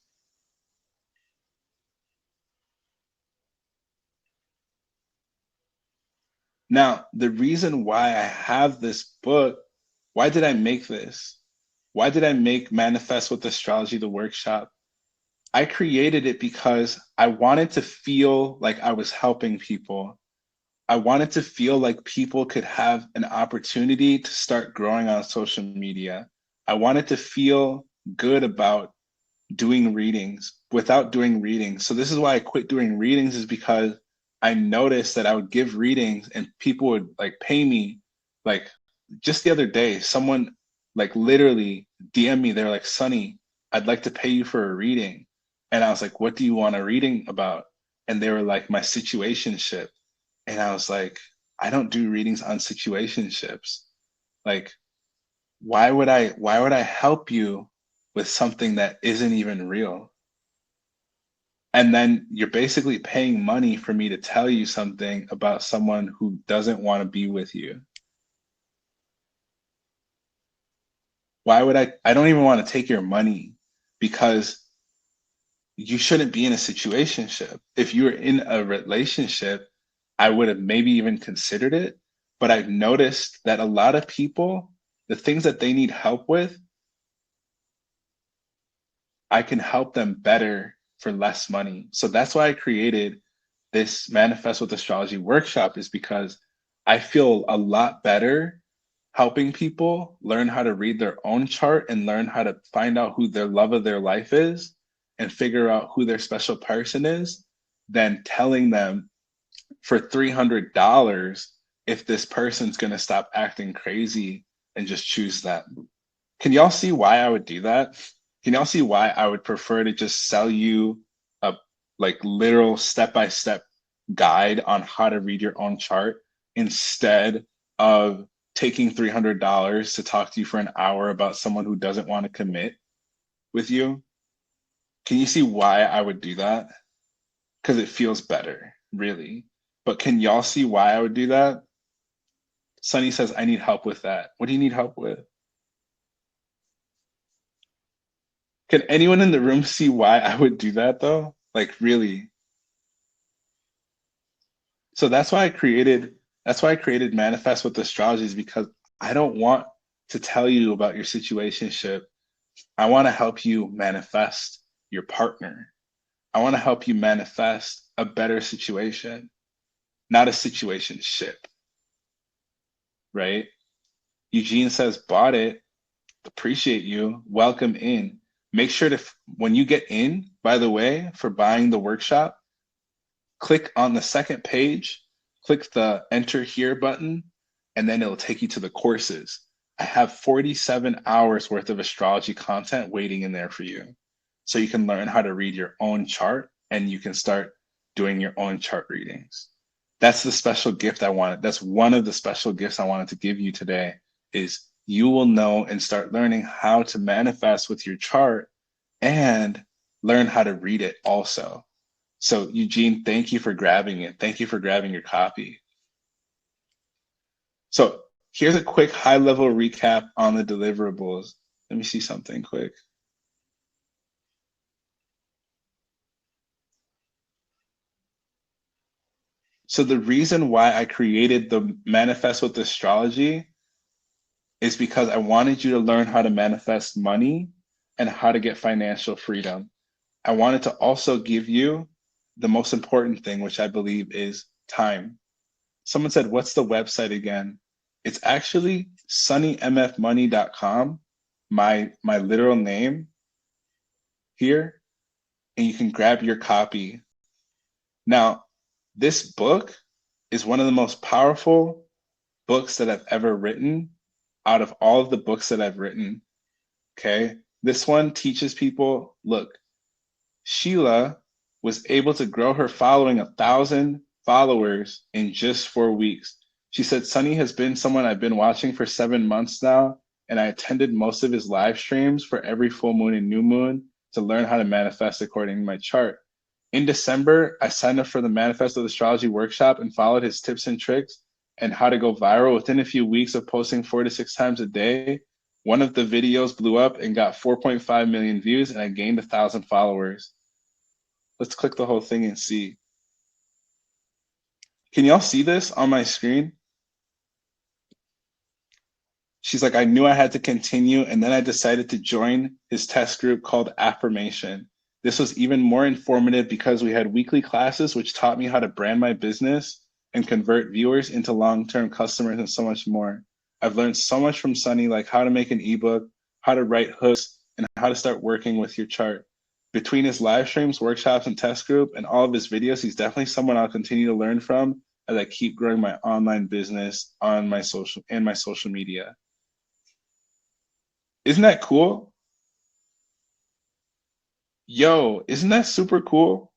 Now, the reason why I have this book, why did I make this? Why did I make Manifest with Astrology, the workshop? I created it because I wanted to feel like I was helping people. I wanted to feel like people could have an opportunity to start growing on social media. I wanted to feel good about doing readings without doing readings. So this is why I quit doing readings, is because I noticed that I would give readings and people would like pay me. Like just the other day, someone like literally DM me, they're like, Sonny, I'd like to pay you for a reading. And I was like, what do you want a reading about? And they were like, my situationship. And I was like, I don't do readings on situationships. Like, why would I help you with something that isn't even real? And then you're basically paying money for me to tell you something about someone who doesn't want to be with you. Why would I don't even want to take your money, because you shouldn't be in a situationship. If you were in a relationship, I would have maybe even considered it. But I've noticed that a lot of people, the things that they need help with, I can help them better for less money. So that's why I created this Manifest with Astrology workshop, is because I feel a lot better helping people learn how to read their own chart and learn how to find out who their love of their life is and figure out who their special person is, than telling them for $300 if this person's going to stop acting crazy and just choose them. Can y'all see why I would do that? Can y'all see why I would prefer to just sell you a like literal step-by-step guide on how to read your own chart, instead of taking $300 to talk to you for an hour about someone who doesn't want to commit with you? Can you see why I would do that? Because it feels better, really. But can y'all see why I would do that? Sunny says, I need help with that. What do you need help with? Can anyone in the room see why I would do that though? Like really? So that's why I created Manifest with Astrology, is because I don't want to tell you about your situationship. I want to help you manifest your partner. I want to help you manifest a better situation, not a situationship, right? Eugene says, bought it. Appreciate you. Welcome in. Make sure to, when you get in, by the way, for buying the workshop, click on the second page, click the enter here button, and then it'll take you to the courses. I have 47 hours worth of astrology content waiting in there for you. So you can learn how to read your own chart and you can start doing your own chart readings. That's the special gift I wanted. That's one of the special gifts I wanted to give you today, is you will know and start learning how to manifest with your chart and learn how to read it also. So Eugene, thank you for grabbing it. Thank you for grabbing your copy. So here's a quick high level recap on the deliverables. Let me see something quick. So the reason why I created the Manifest with Astrology is because I wanted you to learn how to manifest money and how to get financial freedom. I wanted to also give you the most important thing, which I believe is time. Someone said, what's the website again? It's actually sunnymfmoney.com, my literal name here, and you can grab your copy. Now, this book is one of the most powerful books that I've ever written out of all of the books that I've written. Okay. This one teaches people, look, Sheila was able to grow her following 1,000 followers in just 4 weeks. She said, Sunny has been someone I've been watching for 7 months now, and I attended most of his live streams for every full moon and new moon to learn how to manifest according to my chart. In December, I signed up for the Manifest of Astrology workshop and followed his tips and tricks and how to go viral. Within a few weeks of posting 4 to 6 times a day, one of the videos blew up and got 4.5 million views, and I gained 1,000 followers. Let's click the whole thing and see. Can y'all see this on my screen? She's like, I knew I had to continue, and then I decided to join his test group called Affirmation. This was even more informative because we had weekly classes which taught me how to brand my business and convert viewers into long-term customers and so much more. I've learned so much from Sunny, like how to make an ebook, how to write hooks, and how to start working with your chart. Between his live streams, workshops, and test group, and all of his videos, he's definitely someone I'll continue to learn from as I keep growing my online business on my social media. Isn't that cool? Yo, isn't that super cool?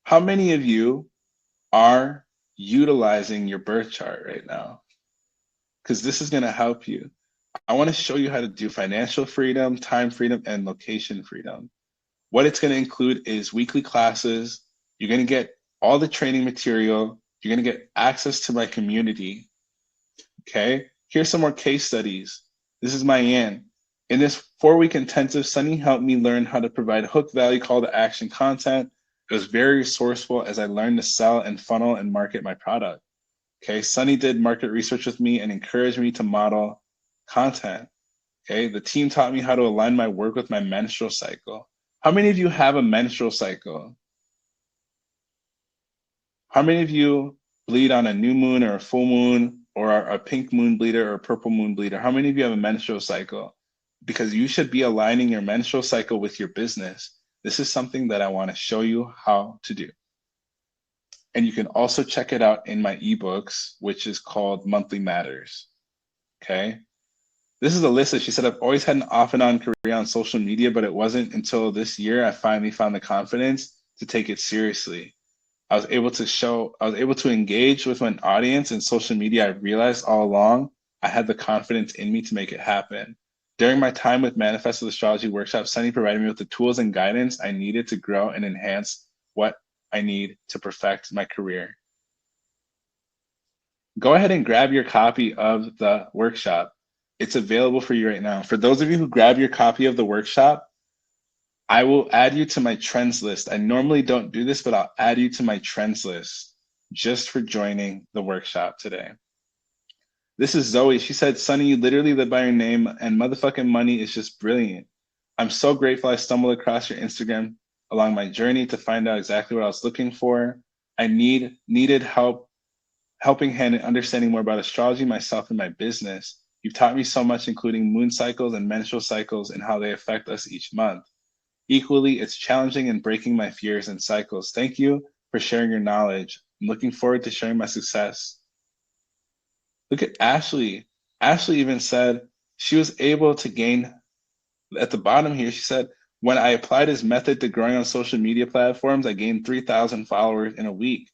How many of you are utilizing your birth chart right now? Because this is going to help you. I want to show you how to do financial freedom, time freedom, and location freedom. What it's going to include is weekly classes. You're going to get all the training material. You're going to get access to my community. Okay, here's some more case studies. This is Mayan. In this 4-week intensive, Sunny helped me learn how to provide hook value call to action content. It was very resourceful as I learned to sell and funnel and market my product. Okay, Sunny did market research with me and encouraged me to model content. Okay, the team taught me how to align my work with my menstrual cycle. How many of you have a menstrual cycle? How many of you bleed on a new moon or a full moon or a pink moon bleeder or a purple moon bleeder? How many of you have a menstrual cycle? Because you should be aligning your menstrual cycle with your business. This is something that I want to show you how to do. And you can also check it out in my ebooks, which is called Monthly Matters. Okay. This is Alyssa. She said, I've always had an off and on career on social media, but it wasn't until this year I finally found the confidence to take it seriously. I was able to engage with an audience in social media. I realized all along I had the confidence in me to make it happen. During my time with Manifested Astrology Workshop, Sunny provided me with the tools and guidance I needed to grow and enhance what I need to perfect my career. Go ahead and grab your copy of the workshop. It's available for you right now. For those of you who grab your copy of the workshop, I will add you to my trends list. I normally don't do this, but I'll add you to my trends list just for joining the workshop today. This is Zoe. She said, Sunny, you literally live by your name, and motherfucking money is just brilliant. I'm so grateful I stumbled across your Instagram along my journey to find out exactly what I was looking for. I needed helping hand in understanding more about astrology, myself, and my business. You've taught me so much, including moon cycles and menstrual cycles and how they affect us each month. Equally, it's challenging and breaking my fears and cycles. Thank you for sharing your knowledge. I'm looking forward to sharing my success. Look at Ashley. Ashley even said she was able to gain, at the bottom here, she said, when I applied his method to growing on social media platforms, I gained 3,000 followers in a week.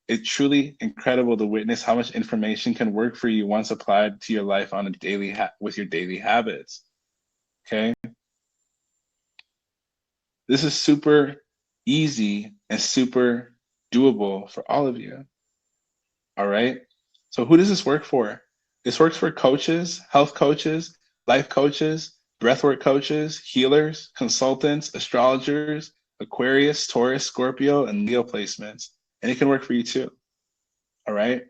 It's truly incredible to witness how much information can work for you once applied to your life on a daily with your daily habits. Okay. This is super easy and super doable for all of you. All right. So who does this work for? This works for coaches, health coaches, life coaches, breathwork coaches, healers, consultants, astrologers, Aquarius, Taurus, Scorpio, and Leo placements. And it can work for you too. All right.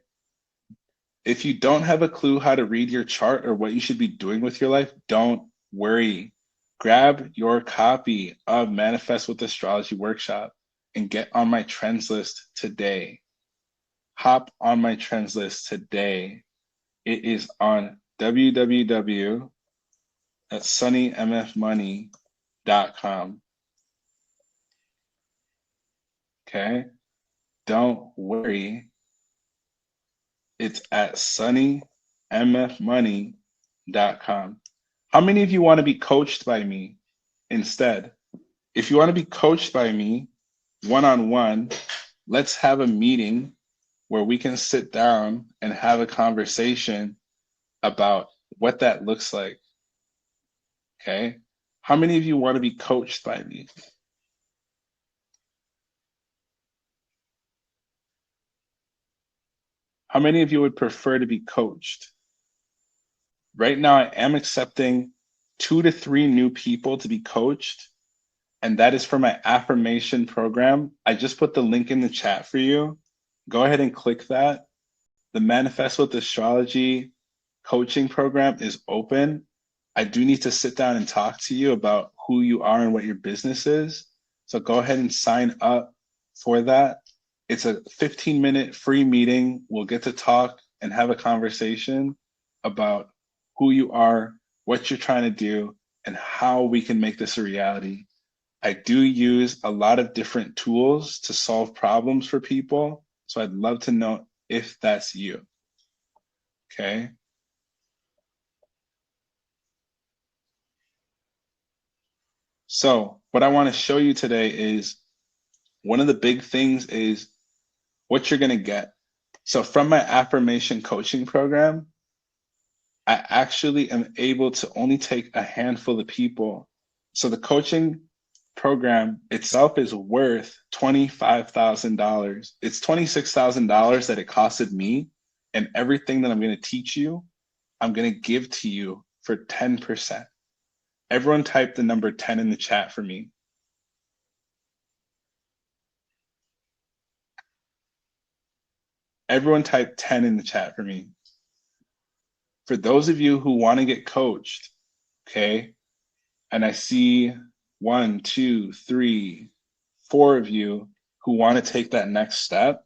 If you don't have a clue how to read your chart or what you should be doing with your life, don't worry. Grab your copy of Manifest with Astrology Workshop and get on my trends list today. Hop on my trends list today. It is on www.sunnymfmoney.com. Okay? Don't worry. It's at sunnymfmoney.com. How many of you want to be coached by me instead? If you want to be coached by me one-on-one, let's have a meeting where we can sit down and have a conversation about what that looks like. Okay? How many of you want to be coached by me? How many of you would prefer to be coached? Right now, I am accepting 2 to 3 new people to be coached, and that is for my affirmation program. I just put the link in the chat for you. Go ahead and click that. The Manifest with Astrology coaching program is open. I do need to sit down and talk to you about who you are and what your business is. So go ahead and sign up for that. It's a 15-minute free meeting. We'll get to talk and have a conversation about who you are, what you're trying to do, and how we can make this a reality. I do use a lot of different tools to solve problems for people. So I'd love to know if that's you. Okay. So what I want to show you today is one of the big things is what you're going to get. So from my affirmation coaching program, I actually am able to only take a handful of people. So the coaching program itself is worth $25,000. It's $26,000 that it costed me, and everything that I'm going to teach you, I'm going to give to you for 10%. Everyone type the number 10 in the chat for me. Everyone type 10 in the chat for me. For those of you who want to get coached, okay, and I see 1, 2, 3, 4 of you who want to take that next step,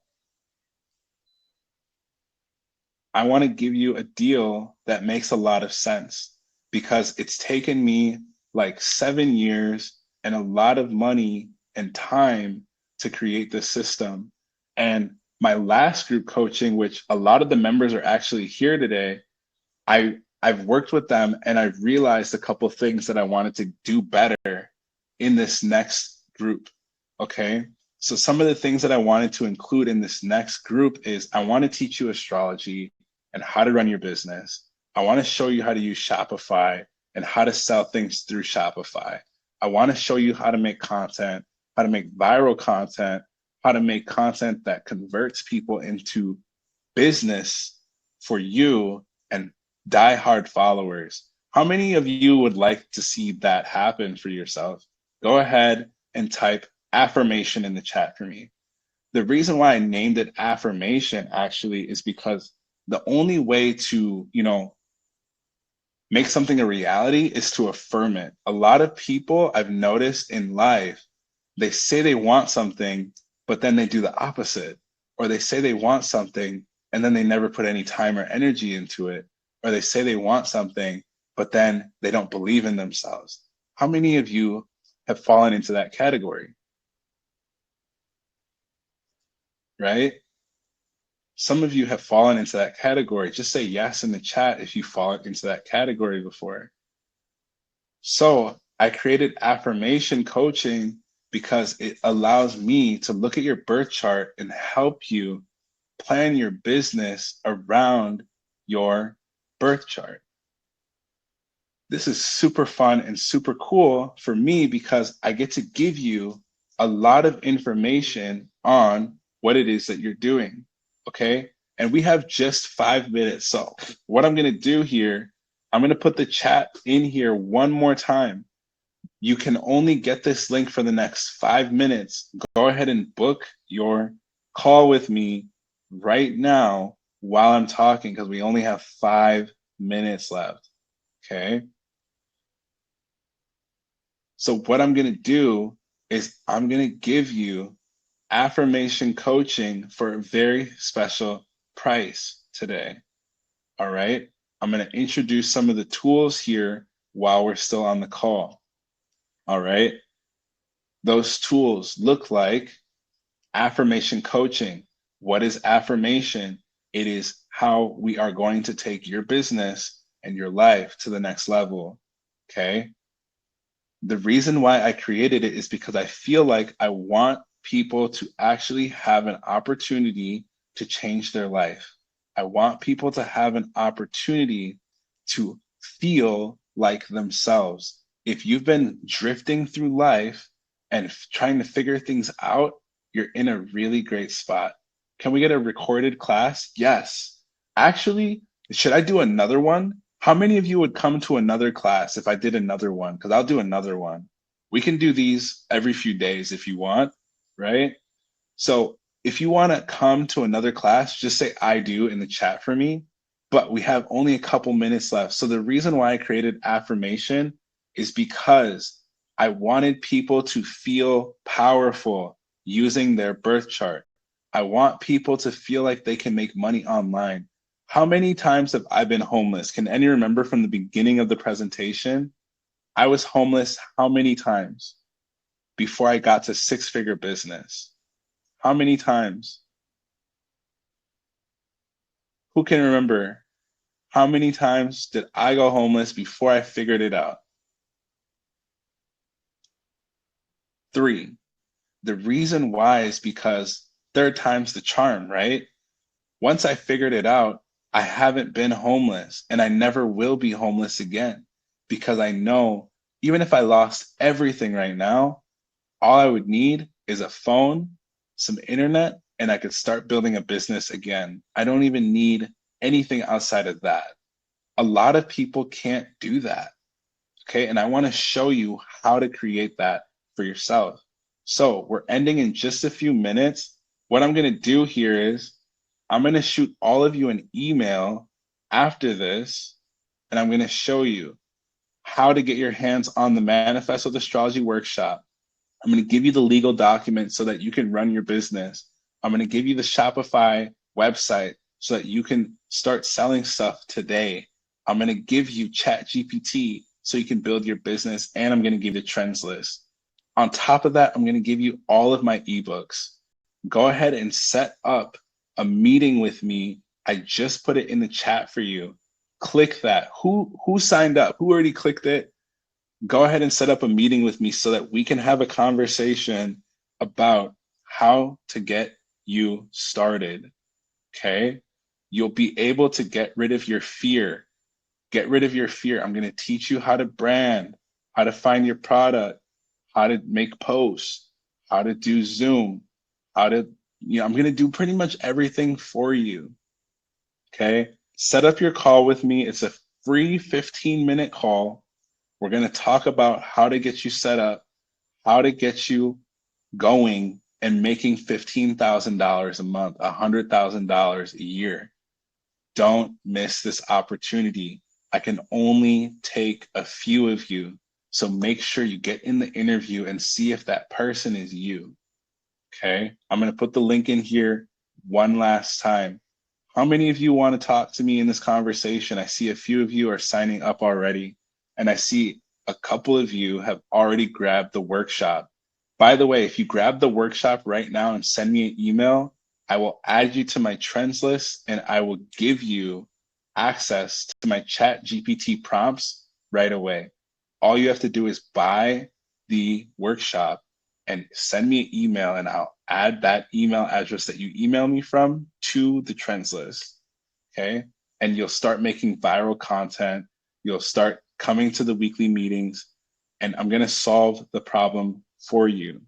I want to give you a deal that makes a lot of sense because it's taken me like 7 years and a lot of money and time to create this system. And my last group coaching, which a lot of the members are actually here today, I've worked with them and I've realized a couple of things that I wanted to do better in this next group. Okay. So some of the things that I wanted to include in this next group is I want to teach you astrology and how to run your business. I want to show you how to use Shopify and how to sell things through Shopify. I want to show you how to make content, how to make viral content, how to make content that converts people into business for you and diehard followers. How many of you would like to see that happen for yourself? Go ahead and type affirmation in the chat for me. The reason why I named it affirmation actually is because the only way to, make something a reality is to affirm it. A lot of people I've noticed in life, they say they want something, but then they do the opposite. Or they say they want something and then they never put any time or energy into it. Or they say they want something, but then they don't believe in themselves. How many of you have fallen into that category? Right? Some of you have fallen into that category. Just say yes in the chat if you've fallen into that category before. So I created affirmation coaching because it allows me to look at your birth chart and help you plan your business around your birth chart. This is super fun and super cool for me because I get to give you a lot of information on what it is that you're doing. Okay. And we have just 5 minutes. So what I'm going to do here, I'm going to put the chat in here one more time. You can only get this link for the next 5 minutes. Go ahead and book your call with me right now while I'm talking because we only have 5 minutes left. Okay. So what I'm going to do is I'm going to give you affirmation coaching for a very special price today. All right. I'm going to introduce some of the tools here while we're still on the call. All right. Those tools look like affirmation coaching. What is affirmation? It is how we are going to take your business and your life to the next level. Okay. The reason why I created it is because I feel like I want people to actually have an opportunity to change their life. I want people to have an opportunity to feel like themselves. If you've been drifting through life and trying to figure things out, you're in a really great spot. Can we get a recorded class? Yes. Actually, should I do another one? How many of you would come to another class if I did another one? Because I'll do another one. We can do these every few days if you want, right? So if you want to come to another class, just say I do in the chat for me. But we have only a couple minutes left. So the reason why I created affirmation is because I wanted people to feel powerful using their birth chart. I want people to feel like they can make money online. How many times have I been homeless? Can any remember from the beginning of the presentation? I was homeless how many times before I got to six-figure business? How many times? Who can remember? How many times did I go homeless before I figured it out? 3. The reason why is because third time's the charm, right? Once I figured it out, I haven't been homeless and I never will be homeless again because I know even if I lost everything right now, all I would need is a phone, some internet, and I could start building a business again. I don't even need anything outside of that. A lot of people can't do that. Okay. And I want to show you how to create that for yourself. So we're ending in just a few minutes. What I'm going to do here is I'm going to shoot all of you an email after this, and I'm going to show you how to get your hands on the Manifest with Astrology workshop. I'm going to give you the legal documents so that you can run your business. I'm going to give you the Shopify website so that you can start selling stuff today. I'm going to give you Chat GPT so you can build your business, and I'm going to give you the trends list. On top of that, I'm going to give you all of my ebooks. Go ahead and set up a meeting with me. I just put it in the chat for you. Click that. Who signed up? Who already clicked it? Go ahead and set up a meeting with me so that we can have a conversation about how to get you started. Okay? You'll be able to get rid of your fear. Get rid of your fear. I'm going to teach you how to brand, how to find your product, how to make posts, how to do Zoom, how to, I'm going to do pretty much everything for you. Okay? Set up your call with me. It's a free 15-minute call. We're going to talk about how to get you set up, how to get you going and making $15,000 a month, $100,000 a year. Don't miss this opportunity. I can only take a few of you. So make sure you get in the interview and see if that person is you. Okay. I'm going to put the link in here one last time. How many of you want to talk to me in this conversation? I see a few of you are signing up already, and I see a couple of you have already grabbed the workshop. By the way, if you grab the workshop right now and send me an email, I will add you to my trends list and I will give you access to my Chat GPT prompts right away. All you have to do is buy the workshop and send me an email, and I'll add that email address that you email me from to the trends list. Okay. And you'll start making viral content. You'll start coming to the weekly meetings, and I'm going to solve the problem for you.